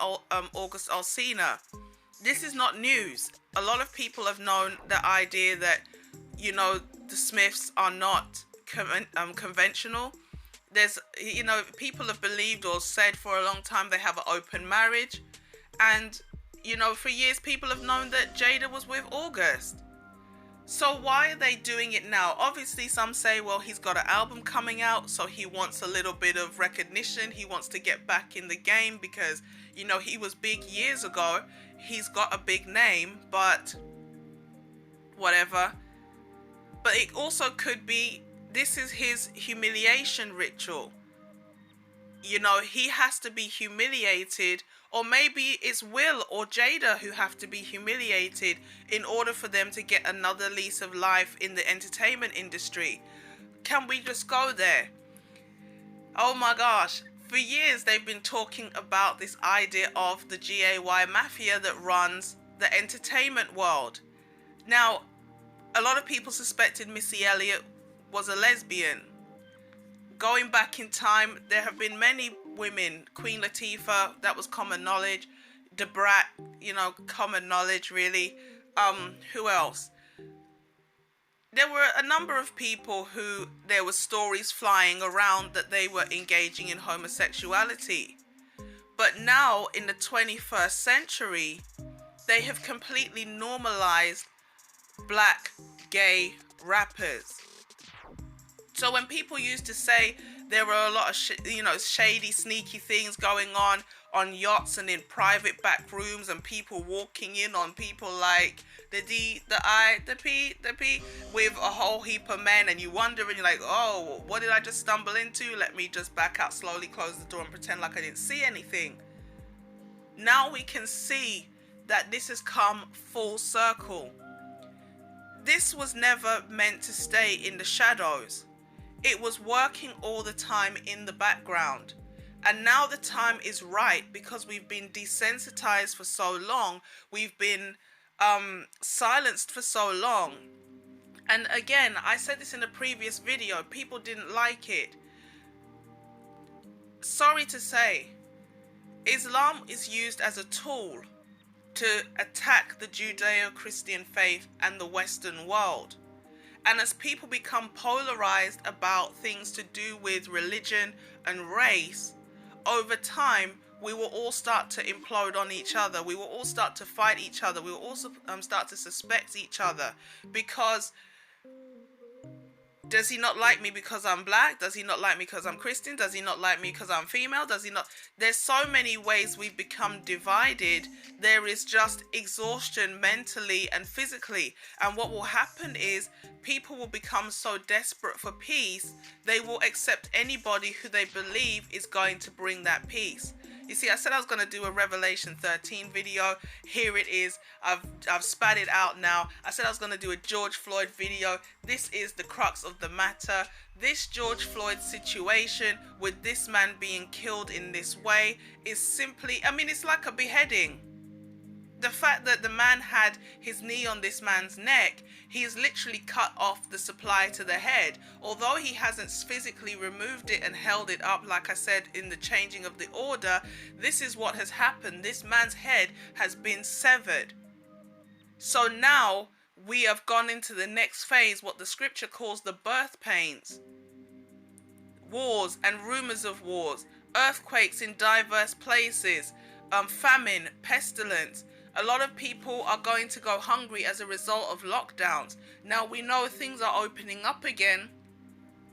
August Alsina. This is not news. A lot of people have known the idea that, the Smiths are not conventional. There's, people have believed or said for a long time they have an open marriage. And, for years people have known that Jada was with August. So why are they doing it now? Obviously, some say, well, he's got an album coming out, so he wants a little bit of recognition. He wants to get back in the game because, he was big years ago. He's got a big name, but whatever. But it also could be, this is his humiliation ritual. He has to be humiliated, or maybe it's Will or Jada who have to be humiliated in order for them to get another lease of life in the entertainment industry. Can we just go there? Oh my gosh. For years, they've been talking about this idea of the GAY mafia that runs the entertainment world. Now, a lot of people suspected Missy Elliott was a lesbian. Going back in time, there have been many women. Queen Latifah, that was common knowledge. Debrat, common knowledge really. Who else? There were a number of people who there were stories flying around that they were engaging in homosexuality. But now in the 21st century, they have completely normalized black gay rappers. So when people used to say there were a lot of shady, sneaky things going on yachts and in private back rooms, and people walking in on people like the D, the I, the P, with a whole heap of men, and you wonder and you're like, oh, what did I just stumble into? Let me just back out slowly, close the door, and pretend like I didn't see anything. Now we can see that this has come full circle. This was never meant to stay in the shadows. It was working all the time in the background. And now the time is right, because we've been desensitized for so long. We've been silenced for so long. And again, I said this in a previous video, people didn't like it. Sorry to say, Islam is used as a tool to attack the Judeo-Christian faith and the Western world. And as people become polarized about things to do with religion and race, over time, we will all start to implode on each other. We will all start to fight each other. We will also start to suspect each other. Because does he not like me because I'm black? Does he not like me because I'm Christian? Does he not like me because I'm female? Does he not? There's so many ways we've become divided. There is just exhaustion mentally and physically. And what will happen is people will become so desperate for peace, they will accept anybody who they believe is going to bring that peace. You see, I said I was going to do a Revelation 13 video. Here it is. I've spat it out now. I said I was going to do a George Floyd video. This is the crux of the matter. This George Floyd situation with this man being killed in this way is simply, it's like a beheading. The fact that the man had his knee on this man's neck, he has literally cut off the supply to the head. Although he hasn't physically removed it and held it up, like I said, in the changing of the order, this is what has happened. This man's head has been severed. So now we have gone into the next phase, what the scripture calls the birthpains. Wars and rumors of wars, earthquakes in diverse places, famine, pestilence. A lot of people are going to go hungry as a result of lockdowns. Now we know things are opening up again,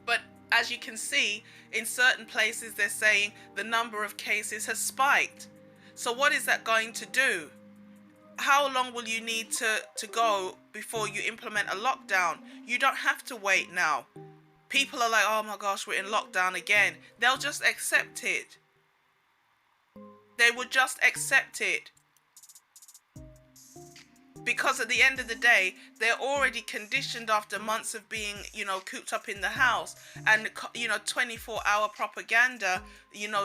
but as you can see, in certain places they're saying the number of cases has spiked. So what is that going to do? How long will you need to go before you implement a lockdown? You don't have to wait now. People are like, oh my gosh, we're in lockdown again. They'll just accept it. They will just accept it. Because at the end of the day, they're already conditioned after months of being, cooped up in the house, and, 24-hour propaganda,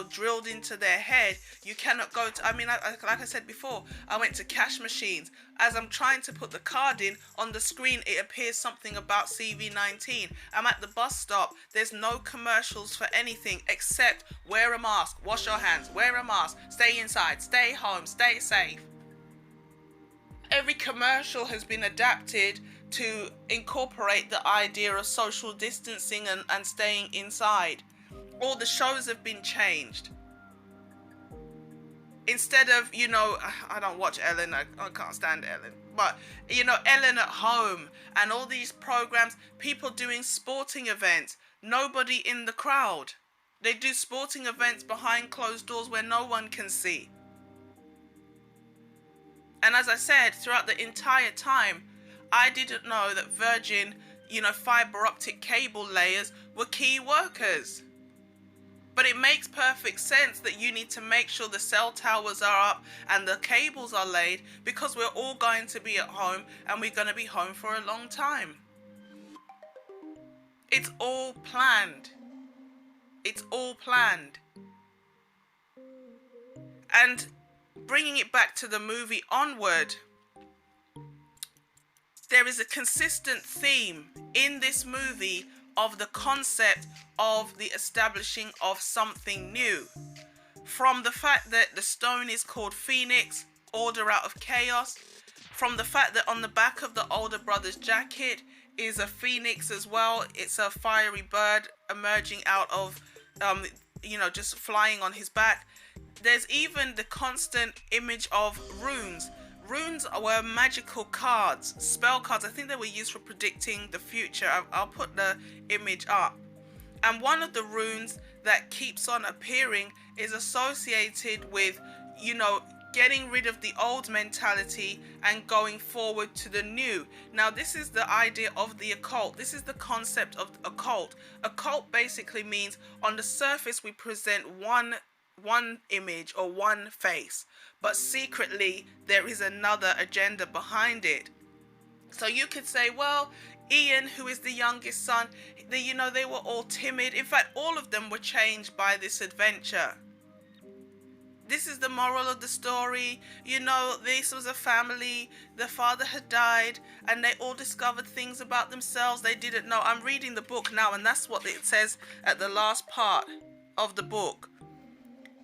drilled into their head. You cannot go to, like I said before, I went to cash machines. As I'm trying to put the card in, on the screen, it appears something about CV19. I'm at the bus stop. There's no commercials for anything except wear a mask, wash your hands, wear a mask, stay inside, stay home, stay safe. Every commercial has been adapted to incorporate the idea of social distancing and staying inside. All the shows have been changed. Instead of, I don't watch Ellen, I can't stand Ellen. But, Ellen at Home and all these programs, people doing sporting events, nobody in the crowd. They do sporting events behind closed doors where no one can see. And as I said, throughout the entire time, I didn't know that Virgin, fiber optic cable layers were key workers. But it makes perfect sense that you need to make sure the cell towers are up and the cables are laid, because we're all going to be at home and we're going to be home for a long time. It's all planned. It's all planned. And bringing it back to the movie Onward, there is a consistent theme in this movie of the concept of the establishing of something new. From the fact that the stone is called Phoenix, order out of chaos, from the fact that on the back of the older brother's jacket is a phoenix as well. It's a fiery bird emerging out of, just flying on his back. There's even the constant image of runes. Runes were magical cards, spell cards. I think they were used for predicting the future. I'll put the image up. And one of the runes that keeps on appearing is associated with, getting rid of the old mentality and going forward to the new. Now, this is the idea of the occult. This is the concept of occult. Occult basically means on the surface we present one image or one face, but secretly there is another agenda behind it. So you could say, well, Ian, who is the youngest son, they were all timid. In fact, all of them were changed by this adventure. This is the moral of the story. This was a family. The father had died and they all discovered things about themselves they didn't know. I'm reading the book now, and that's what it says at the last part of the book.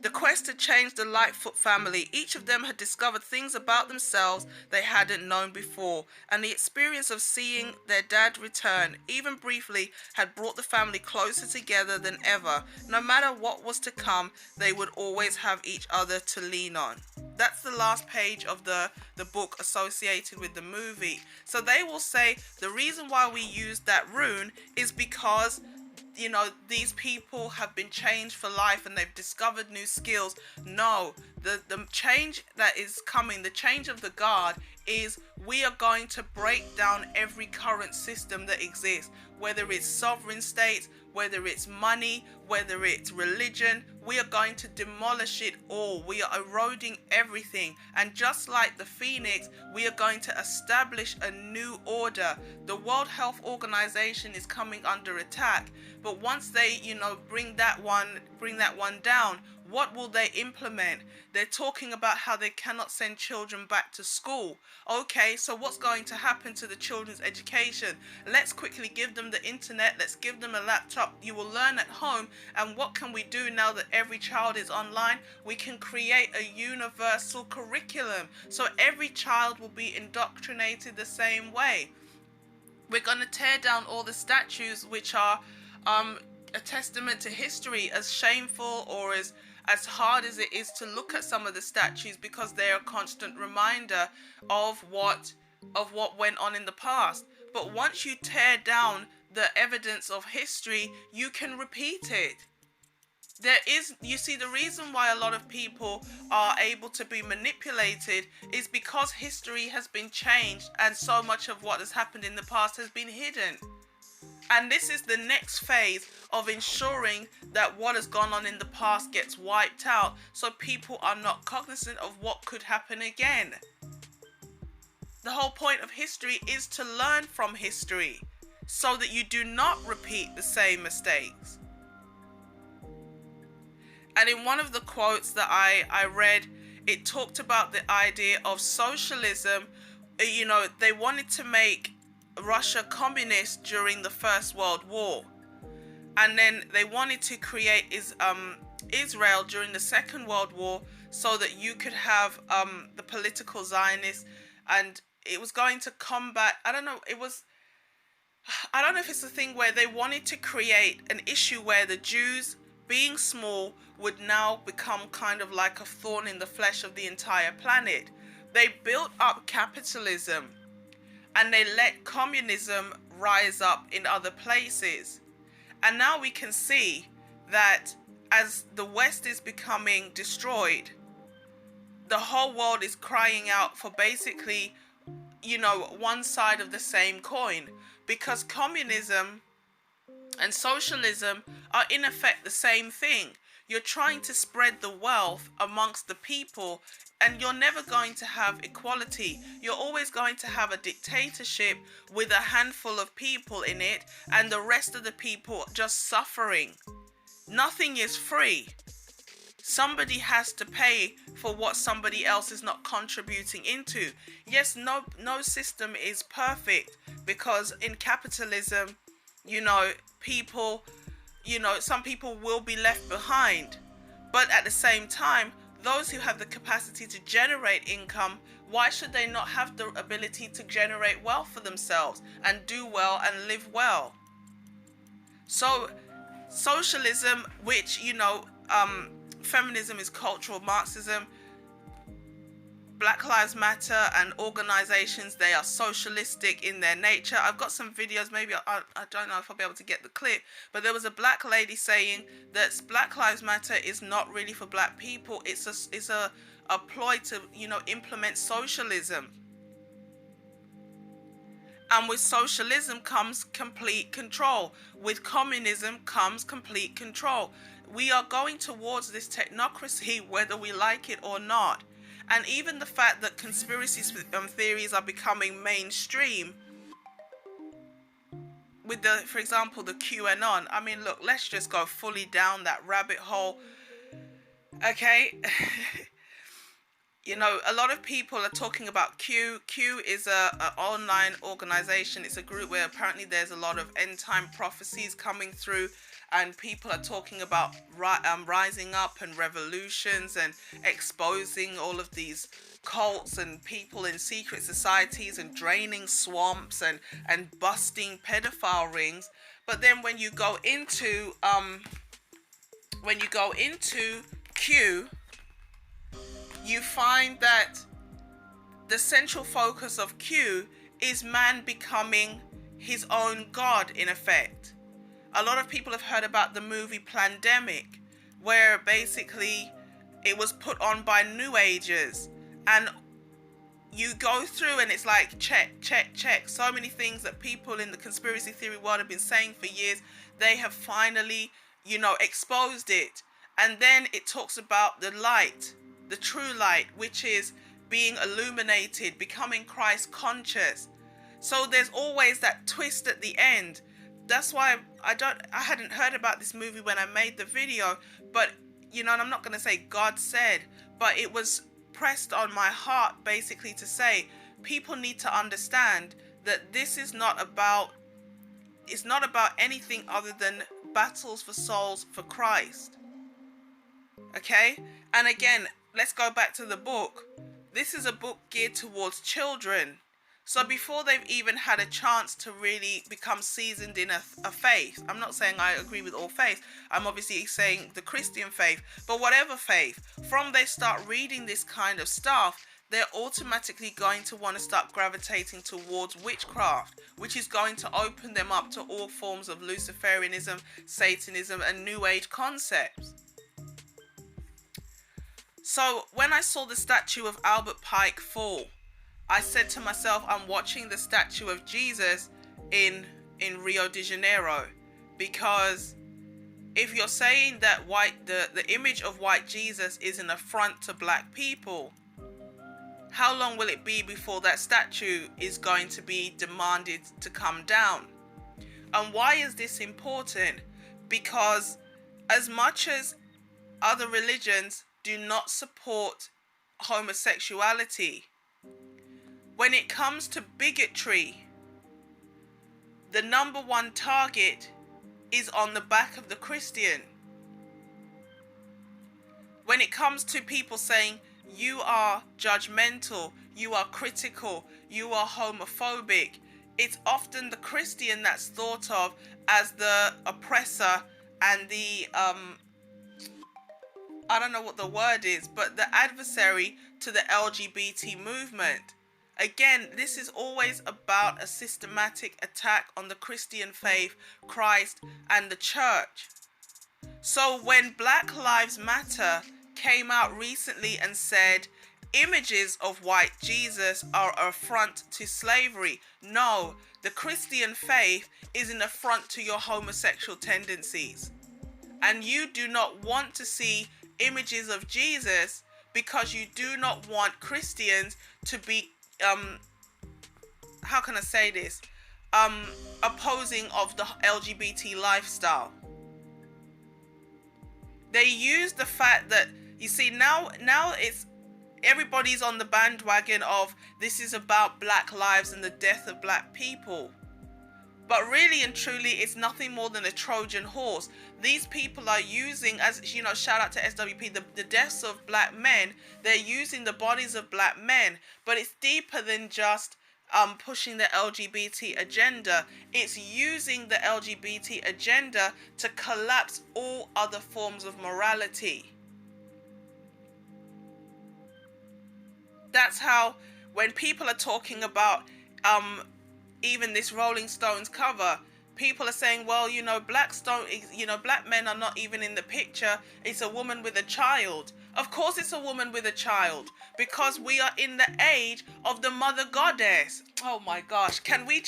The quest had changed the Lightfoot family. Each of them had discovered things about themselves they hadn't known before, and the experience of seeing their dad return, even briefly, had brought the family closer together than ever. No matter what was to come, they would always have each other to lean on. That's the last page of the book associated with the movie. So they will say the reason why we use that rune is because these people have been changed for life and they've discovered new skills. No, the change that is coming, the change of the guard, is we are going to break down every current system that exists, whether it's sovereign states, whether it's money, whether it's religion. We are going to demolish it all. We are eroding everything. And just like the Phoenix, we are going to establish a new order. The World Health Organization is coming under attack. But once they, bring that one down, what will they implement? They're talking about how they cannot send children back to school. Okay, so what's going to happen to the children's education? Let's quickly give them the internet. Let's give them a laptop. You will learn at home. And what can we do now that every child is online? We can create a universal curriculum. So every child will be indoctrinated the same way. We're going to tear down all the statues which are a testament to history, as shameful or as hard as it is to look at some of the statues, because they're a constant reminder of what went on in the past. But once you tear down the evidence of history, you can repeat it. The reason why a lot of people are able to be manipulated is because history has been changed and so much of what has happened in the past has been hidden. And this is the next phase of ensuring that what has gone on in the past gets wiped out, so people are not cognizant of what could happen again. The whole point of history is to learn from history so that you do not repeat the same mistakes. And in one of the quotes that I read, it talked about the idea of socialism. They wanted to make Russia communist during the First World War, and then they wanted to create Israel during the Second World War so that you could have the political Zionists, and it was going to combat, I don't know if it's a thing where they wanted to create an issue where the Jews, being small, would now become kind of like a thorn in the flesh of the entire planet. They built up capitalism and they let communism rise up in other places. And now we can see that as the West is becoming destroyed, the whole world is crying out for basically, one side of the same coin, because communism and socialism are in effect the same thing. You're trying to spread the wealth amongst the people, and you're never going to have equality. You're always going to have a dictatorship with a handful of people in it and the rest of the people just suffering. Nothing is free. Somebody has to pay for what somebody else is not contributing into. Yes, no system is perfect, because in capitalism, people, some people will be left behind. But at the same time, those who have the capacity to generate income, why should they not have the ability to generate wealth for themselves and do well and live well? So socialism, which feminism is cultural Marxism, Black Lives Matter and organizations, they are socialistic in their nature. I've got some videos, maybe I don't know if I'll be able to get the clip, but there was a black lady saying that Black Lives Matter is not really for black people. It's a ploy to implement socialism. And with socialism comes complete control. With communism comes complete control. We are going towards this technocracy, whether we like it or not. And even the fact that conspiracy theories are becoming mainstream, with for example, the QAnon. I mean, look, let's just go fully down that rabbit hole. Okay. A lot of people are talking about Q. Q is an online organization. It's a group where apparently there's a lot of end time prophecies coming through, and people are talking about rising up and revolutions and exposing all of these cults and people in secret societies and draining swamps and busting pedophile rings. But then when you go into Q, you find that the central focus of Q is man becoming his own God, in effect. A lot of people have heard about the movie Plandemic, where basically it was put on by New Agers, and you go through and it's like check. So many things that people in the conspiracy theory world have been saying for years, they have finally, exposed it. And then it talks about the light, the true light, which is being illuminated, becoming Christ conscious. So there's always that twist at the end. That's why I hadn't heard about this movie when I made the video, but and I'm not going to say God said, but it was pressed on my heart basically to say people need to understand that this is not about anything other than battles for souls for Christ. Okay? And again, let's go back to the book. This is a book geared towards children. So before they've even had a chance to really become seasoned in a faith, I'm not saying I agree with all faith. I'm obviously saying the Christian faith, but whatever faith, from they start reading this kind of stuff, they're automatically going to want to start gravitating towards witchcraft, which is going to open them up to all forms of Luciferianism, Satanism, and New Age concepts. So when I saw the statue of Albert Pike fall, I said to myself, I'm watching the statue of Jesus in Rio de Janeiro, because if you're saying that the image of white Jesus is an affront to black people, how long will it be before that statue is going to be demanded to come down? And why is this important? Because as much as other religions do not support homosexuality, when it comes to bigotry, the number one target is on the back of the Christian. When it comes to people saying you are judgmental, you are critical, you are homophobic, it's often the Christian that's thought of as the oppressor and the I don't know what the word is, but the adversary to the LGBT movement. Again, this is always about a systematic attack on the Christian faith, Christ, and the church. So when Black Lives Matter came out recently and said images of white Jesus are an affront to slavery, no, the Christian faith is an affront to your homosexual tendencies. And you do not want to see images of Jesus because you do not want Christians to be how can I say this, opposing of the LGBT lifestyle. They use the fact that, you see, now it's everybody's on the bandwagon of this is about black lives and the death of black people. But really and truly, it's nothing more than a Trojan horse. These people are using, as you know, shout out to SWP, the deaths of black men. They're using the bodies of black men, but it's deeper than just pushing the LGBT agenda. It's using the LGBT agenda to collapse all other forms of morality. That's how, when people are talking about even this Rolling Stones cover, people are saying, well, black men are not even in the picture. It's a woman with a child. Of course it's a woman with a child, because we are in the age of the mother goddess. Oh my gosh, can we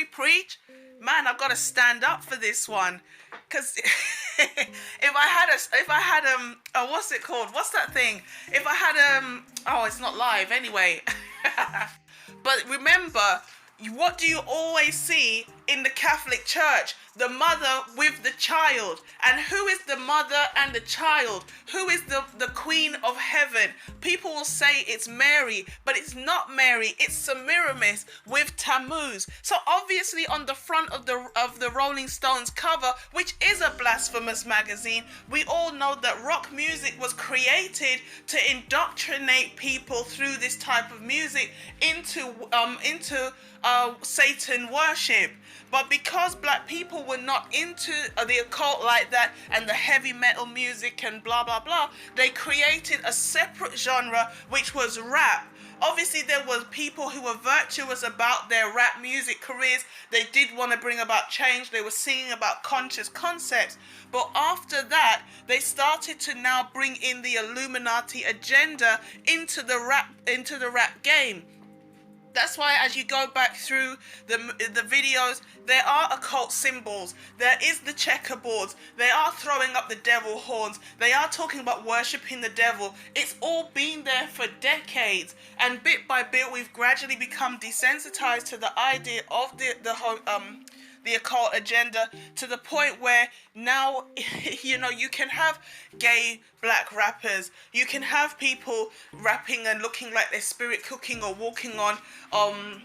preach? Man, I've got to stand up for this one, because if I had what's it called? What's that thing? If I had it's not live anyway. But remember, what do you always see in the Catholic Church? The mother with the child. And who is the mother and the child? Who is the Queen of Heaven? People will say it's Mary, but it's not Mary. It's Semiramis with Tammuz. So obviously on the front of the Rolling Stones cover, which is a blasphemous magazine, we all know that rock music was created to indoctrinate people through this type of music into Satan worship. But because black people were not into the occult like that and the heavy metal music and blah blah blah, they created a separate genre, which was rap. Obviously there were people who were virtuous about their rap music careers. They did want to bring about change. They were singing about conscious concepts. But after that, they started to now bring in the Illuminati agenda into the rap game. That's why as you go back through the videos, there are occult symbols. There is the checkerboards. They are throwing up the devil horns. They are talking about worshipping the devil. It's all been there for decades. And bit by bit, we've gradually become desensitized to the idea of the occult agenda, to the point where now, you can have gay black rappers. You can have people rapping and looking like they're spirit cooking or walking on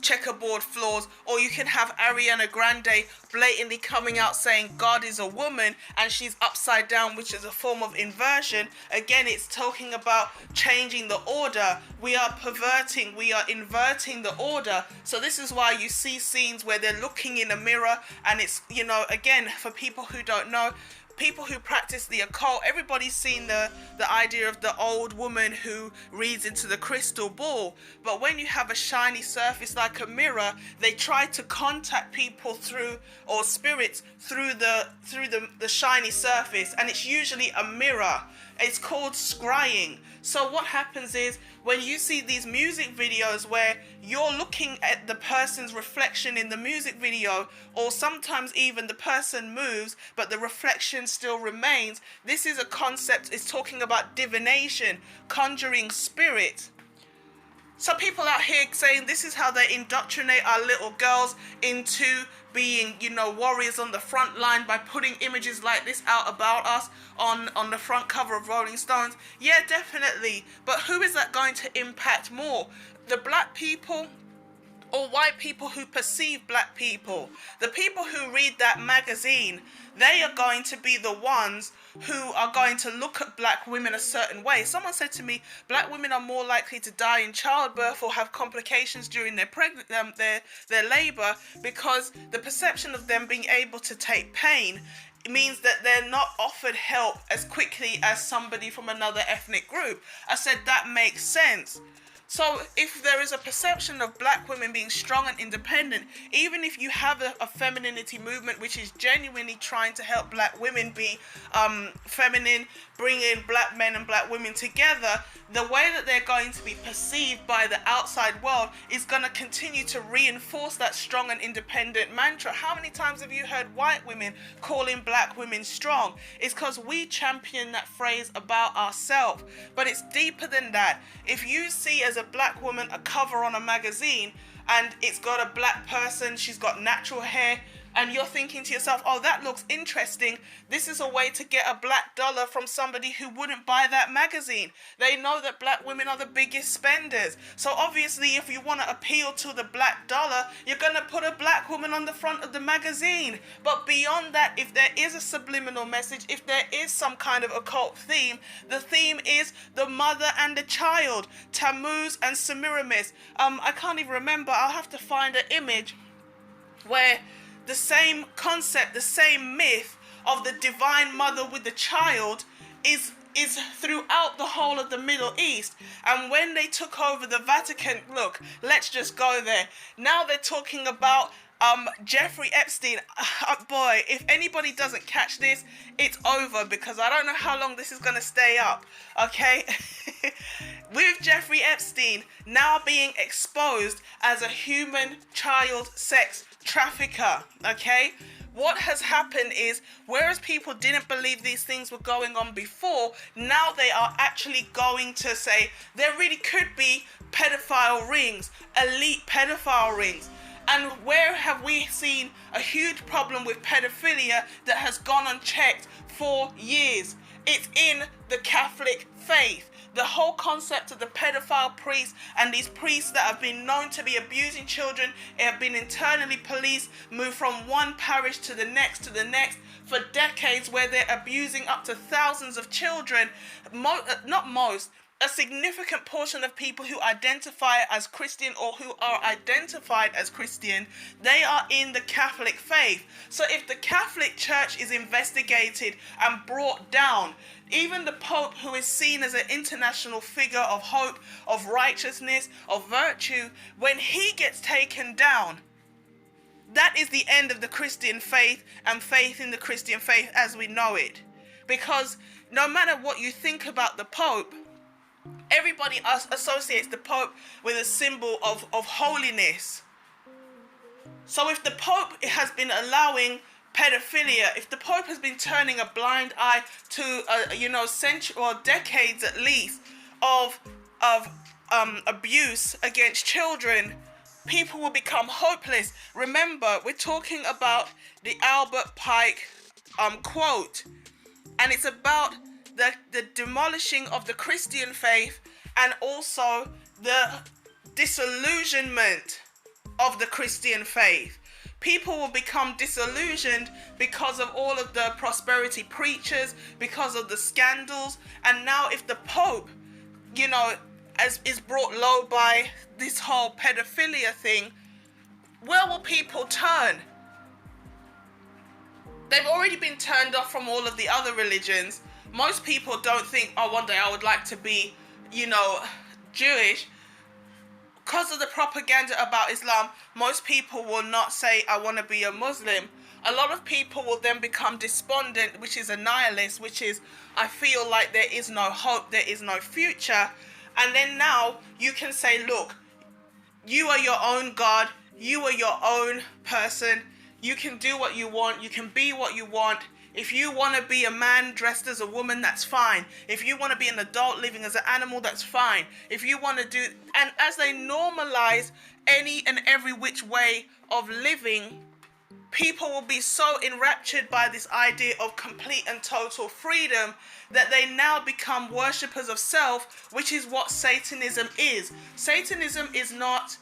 checkerboard floors, or you can have Ariana Grande blatantly coming out saying God is a woman and she's upside down, which is a form of inversion. Again, it's talking about changing the order. We are perverting, we are inverting the order. So this is why you see scenes where they're looking in a mirror, and it's, again, for people who don't know, people who practice the occult, everybody's seen the idea of the old woman who reads into the crystal ball. But when you have a shiny surface like a mirror, they try to contact people through, or spirits through the shiny surface, and it's usually a mirror. It's called scrying. So what happens is, when you see these music videos where you're looking at the person's reflection in the music video, or sometimes even the person moves but the reflection still remains, this is a concept. It's talking about divination, conjuring spirit. Some people out here saying this is how they indoctrinate our little girls into being, warriors on the front line, by putting images like this out about us on the front cover of Rolling Stones. Yeah, definitely. But who is that going to impact more? The black people or white people who perceive black people? The people who read that magazine, they are going to be the ones who are going to look at black women a certain way. Someone said to me, black women are more likely to die in childbirth or have complications during their labor, because the perception of them being able to take pain means that they're not offered help as quickly as somebody from another ethnic group. I said that makes sense. So if there is a perception of black women being strong and independent, even if you have a femininity movement which is genuinely trying to help black women be feminine, bring in black men and black women together, the way that they're going to be perceived by the outside world is going to continue to reinforce that strong and independent mantra. How many times have you heard white women calling black women strong? It's because we champion that phrase about ourselves. But it's deeper than that. If you see as a black woman a cover on a magazine and it's got a black person, she's got natural hair, and you're thinking to yourself, oh, that looks interesting. This is a way to get a black dollar from somebody who wouldn't buy that magazine. They know that black women are the biggest spenders. So obviously, if you want to appeal to the black dollar, you're going to put a black woman on the front of the magazine. But beyond that, if there is a subliminal message, if there is some kind of occult theme, the theme is the mother and the child, Tammuz and Semiramis. I can't even remember. I'll have to find an image where the same concept, the same myth of the divine mother with the child is throughout the whole of the Middle East. And when they took over the Vatican, look, let's just go there. Now they're talking about Jeffrey Epstein. Boy, if anybody doesn't catch this, it's over, because I don't know how long this is going to stay up, okay? With Jeffrey Epstein now being exposed as a human child sex trafficker, okay? What has happened is, whereas people didn't believe these things were going on before, now they are actually going to say there really could be pedophile rings, elite pedophile rings. And where have we seen a huge problem with pedophilia that has gone unchecked for years? It's in the Catholic faith. The whole concept of the pedophile priests and these priests that have been known to be abusing children, have been internally policed, moved from one parish to the next for decades, where they're abusing up to thousands of children. A significant portion of people who identify as Christian or who are identified as Christian, they are in the Catholic faith. So if the Catholic Church is investigated and brought down, even the Pope, who is seen as an international figure of hope, of righteousness, of virtue, when he gets taken down, that is the end of the Christian faith and faith in the Christian faith as we know it. Because no matter what you think about the Pope, everybody associates the Pope with a symbol of holiness. So if the Pope has been allowing pedophilia, if the Pope has been turning a blind eye to century or decades at least of abuse against children, people will become hopeless. Remember, we're talking about the Albert Pike quote, and it's about the demolishing of the Christian faith and also the disillusionment of the Christian faith. People will become disillusioned because of all of the prosperity preachers, because of the scandals. And now if the Pope, is brought low by this whole pedophilia thing, where will people turn? They've already been turned off from all of the other religions. Most people don't think, oh, one day I would like to be, Jewish. Because of the propaganda about Islam, most people will not say, I want to be a Muslim. A lot of people will then become despondent, which is a nihilist, which is, I feel like there is no hope, there is no future. And then now you can say, look, you are your own God, you are your own person, you can do what you want, you can be what you want. If you want to be a man dressed as a woman, that's fine. If you want to be an adult living as an animal, that's fine. If you want to do, and as they normalize any and every which way of living, people will be so enraptured by this idea of complete and total freedom that they now become worshippers of self, which is what Satanism is. Satanism is not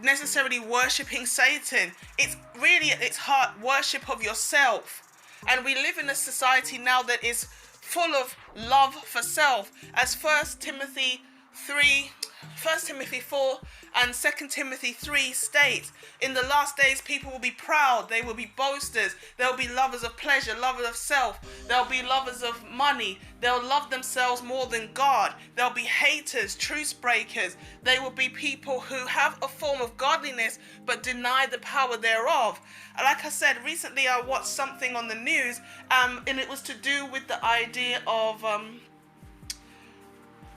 necessarily worshipping Satan. It's really at its heart worship of yourself. And we live in a society now that is full of love for self. As 1 Timothy 4 and 2 Timothy 3 states, in the last days people will be proud, they will be boasters, they'll be lovers of pleasure, lovers of self, they'll be lovers of money, they'll love themselves more than God, they'll be haters, truce breakers, they will be people who have a form of godliness but deny the power thereof. Like I said, recently I watched something on the news and it was to do with the idea of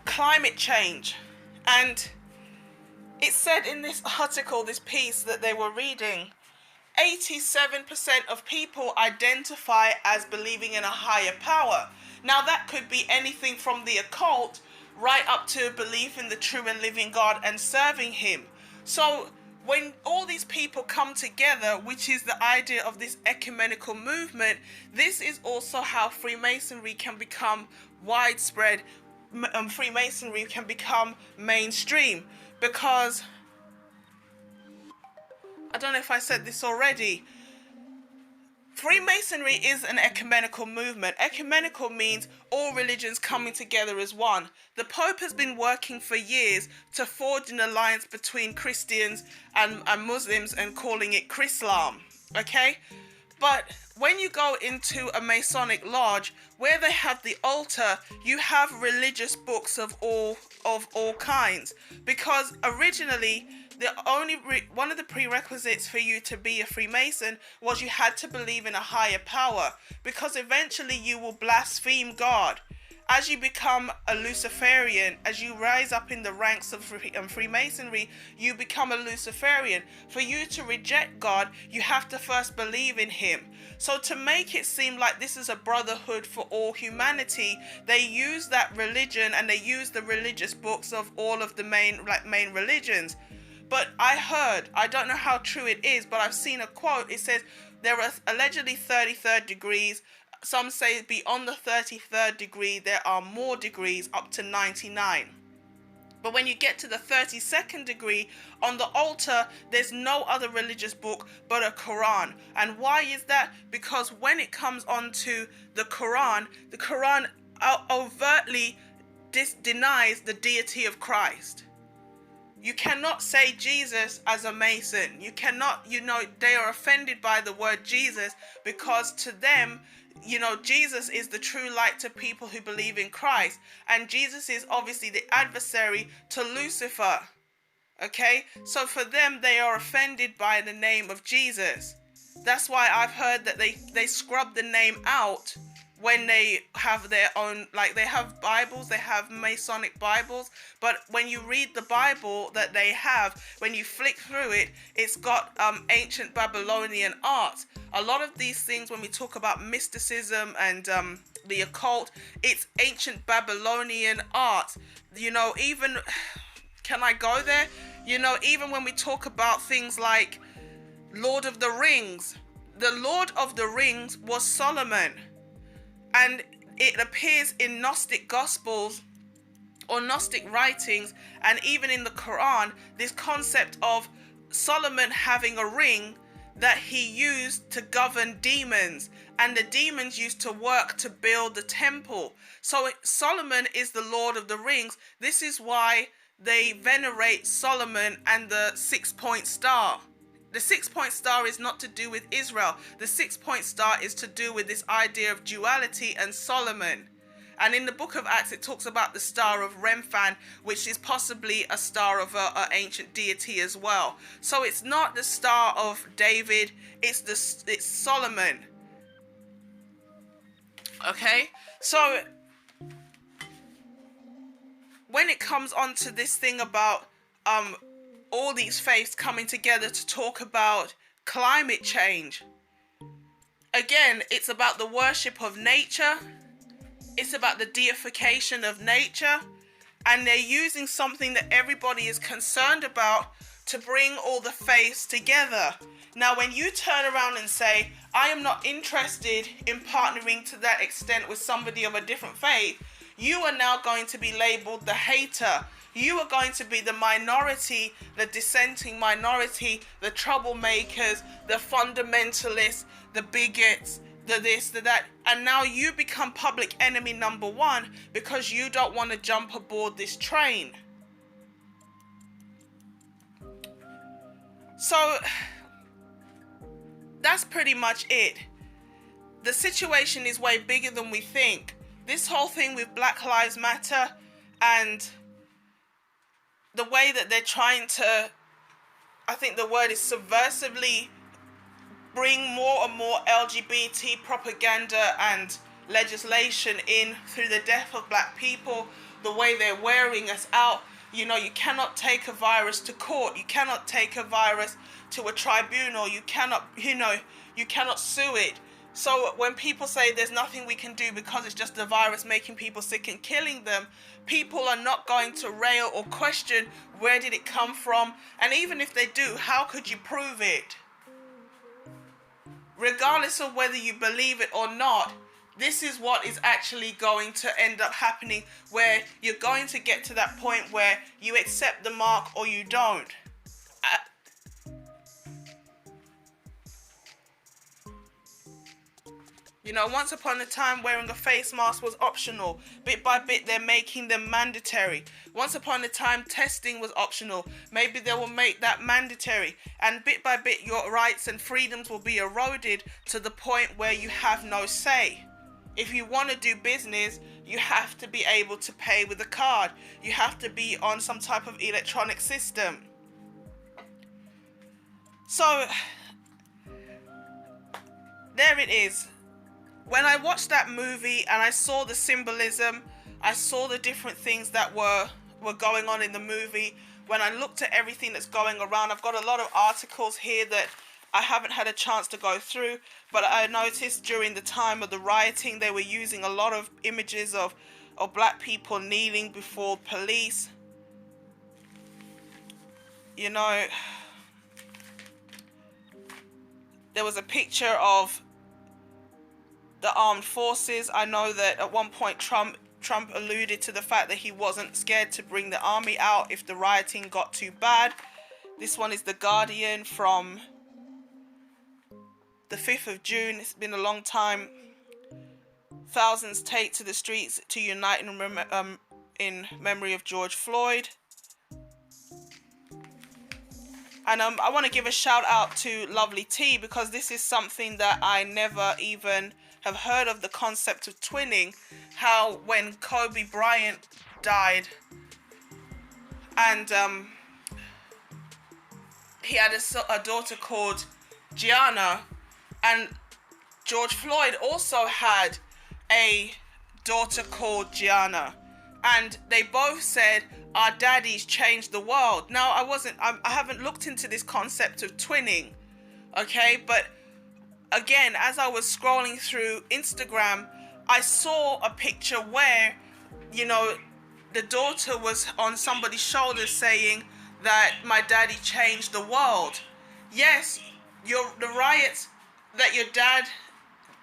climate change. And it said in this article, this piece that they were reading, 87% of people identify as believing in a higher power. Now that could be anything from the occult right up to belief in the true and living God and serving him. So when all these people come together, which is the idea of this ecumenical movement, this is also how Freemasonry can become widespread. Freemasonry can become mainstream, because I don't know if I said this already, Freemasonry is an ecumenical movement. Ecumenical means all religions coming together as one. The Pope has been working for years to forge an alliance between Christians and Muslims and calling it Chrislam, okay? But when you go into a Masonic lodge where they have the altar, you have religious books of all kinds, because originally one of the prerequisites for you to be a Freemason was you had to believe in a higher power, because eventually you will blaspheme God. As you become a Luciferian, as you rise up in the ranks of Freemasonry, you become a Luciferian. For you to reject God, you have to first believe in him. So to make it seem like this is a brotherhood for all humanity, they use that religion and they use the religious books of all of the main religions. But I heard, I don't know how true it is, but I've seen a quote. It says there are allegedly 33rd degrees. Some say beyond the 33rd degree, there are more degrees, up to 99. But when you get to the 32nd degree, on the altar, there's no other religious book but a Quran. And why is that? Because when it comes onto the Quran overtly denies the deity of Christ. You cannot say Jesus as a Mason. You cannot, they are offended by the word Jesus, because to them, Jesus is the true light to people who believe in Christ. And Jesus is obviously the adversary to Lucifer. Okay? So for them, they are offended by the name of Jesus. That's why I've heard that they scrub the name out when they have their own, like they have Bibles, they have Masonic Bibles, but when you read the Bible that they have, when you flick through it, it's got ancient Babylonian art. A lot of these things, when we talk about mysticism and the occult, it's ancient Babylonian art. Even, can I go there? Even when we talk about things like Lord of the Rings, the Lord of the Rings was Solomon. And it appears in Gnostic Gospels or Gnostic writings, and even in the Quran, this concept of Solomon having a ring that he used to govern demons, and the demons used to work to build the temple. So Solomon is the Lord of the Rings. This is why they venerate Solomon and the 6-point star. The 6-point star is not to do with Israel. The 6-point star is to do with this idea of duality and Solomon. And in the book of Acts, it talks about the star of Remphan, which is possibly a star of an ancient deity as well. So it's not the star of David, it's Solomon. Okay? So when it comes on to this thing about all these faiths coming together to talk about climate change, again, it's about the worship of nature. It's about the deification of nature, and they're using something that everybody is concerned about to bring all the faiths together. Now, when you turn around and say, I am not interested in partnering to that extent with somebody of a different faith, you are now going to be labeled the hater. You are going to be the minority, the dissenting minority, the troublemakers, the fundamentalists, the bigots, the this, the that. And now you become public enemy number one because you don't want to jump aboard this train. So that's pretty much it. The situation is way bigger than we think. This whole thing with Black Lives Matter and the way that they're trying to, I think the word is subversively, bring more and more LGBT propaganda and legislation in through the death of black people, the way they're wearing us out. You cannot take a virus to court. You cannot take a virus to a tribunal. You cannot, you cannot sue it. So when people say there's nothing we can do because it's just a virus making people sick and killing them, people are not going to rail or question where did it come from. And even if they do, how could you prove it? Regardless of whether you believe it or not, this is what is actually going to end up happening, where you're going to get to that point where you accept the mark or you don't. You know, once upon a time, wearing a face mask was optional. Bit by bit, they're making them mandatory. Once upon a time, testing was optional. Maybe they will make that mandatory. And bit by bit, your rights and freedoms will be eroded to the point where you have no say. If you want to do business, you have to be able to pay with a card. You have to be on some type of electronic system. So, there it is. When I watched that movie and I saw the symbolism, I saw the different things that were going on in the movie. When I looked at everything that's going around, I've got a lot of articles here that I haven't had a chance to go through, but I noticed during the time of the rioting, they were using a lot of images of black people kneeling before police. You know, there was a picture of the armed forces. I know that at one point Trump alluded to the fact that he wasn't scared to bring the army out if the rioting got too bad. This one is The Guardian from the 5th of June. It's been a long time. Thousands take to the streets to unite in memory of George Floyd. And I want to give a shout out to Lovely T, because this is something that I never even have heard of, the concept of twinning. How when Kobe Bryant died and he had a daughter called Gianna, and George Floyd also had a daughter called Gianna, and they both said our daddies changed the world. Now I haven't looked into this concept of twinning, okay, but again, as I was scrolling through Instagram, I saw a picture where, you know, the daughter was on somebody's shoulder saying that my daddy changed the world. Yes, the riots that your dad,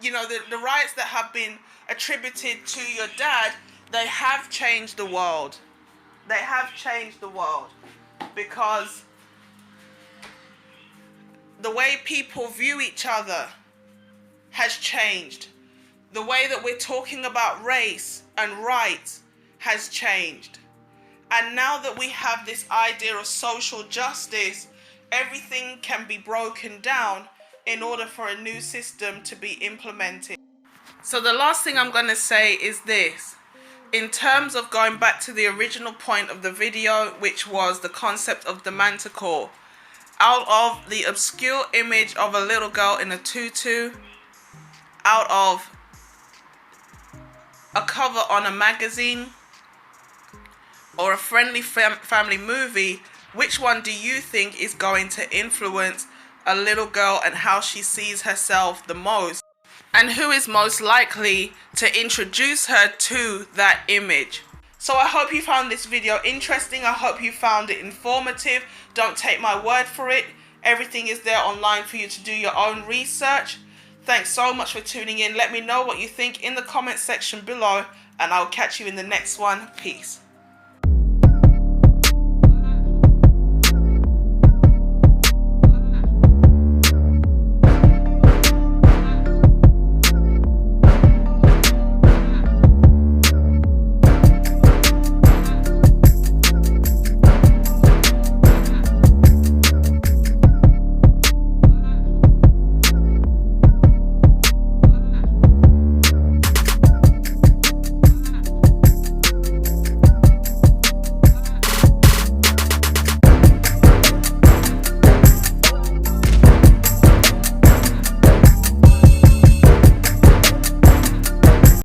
you know, the riots that have been attributed to your dad, they have changed the world. They have changed the world, because the way people view each other has changed. The way that we're talking about race and rights has changed. And now that we have this idea of social justice, everything can be broken down in order for a new system to be implemented. So the last thing I'm going to say is this. In terms of going back to the original point of the video, which was the concept of the manticore, out of the obscure image of a little girl in a tutu, out of a cover on a magazine, or a friendly family movie, which one do you think is going to influence a little girl and how she sees herself the most? And who is most likely to introduce her to that image? So I hope you found this video interesting. I hope you found it informative. Don't take my word for it. Everything is there online for you to do your own research. Thanks so much for tuning in. Let me know what you think in the comment section below, and I'll catch you in the next one. Peace.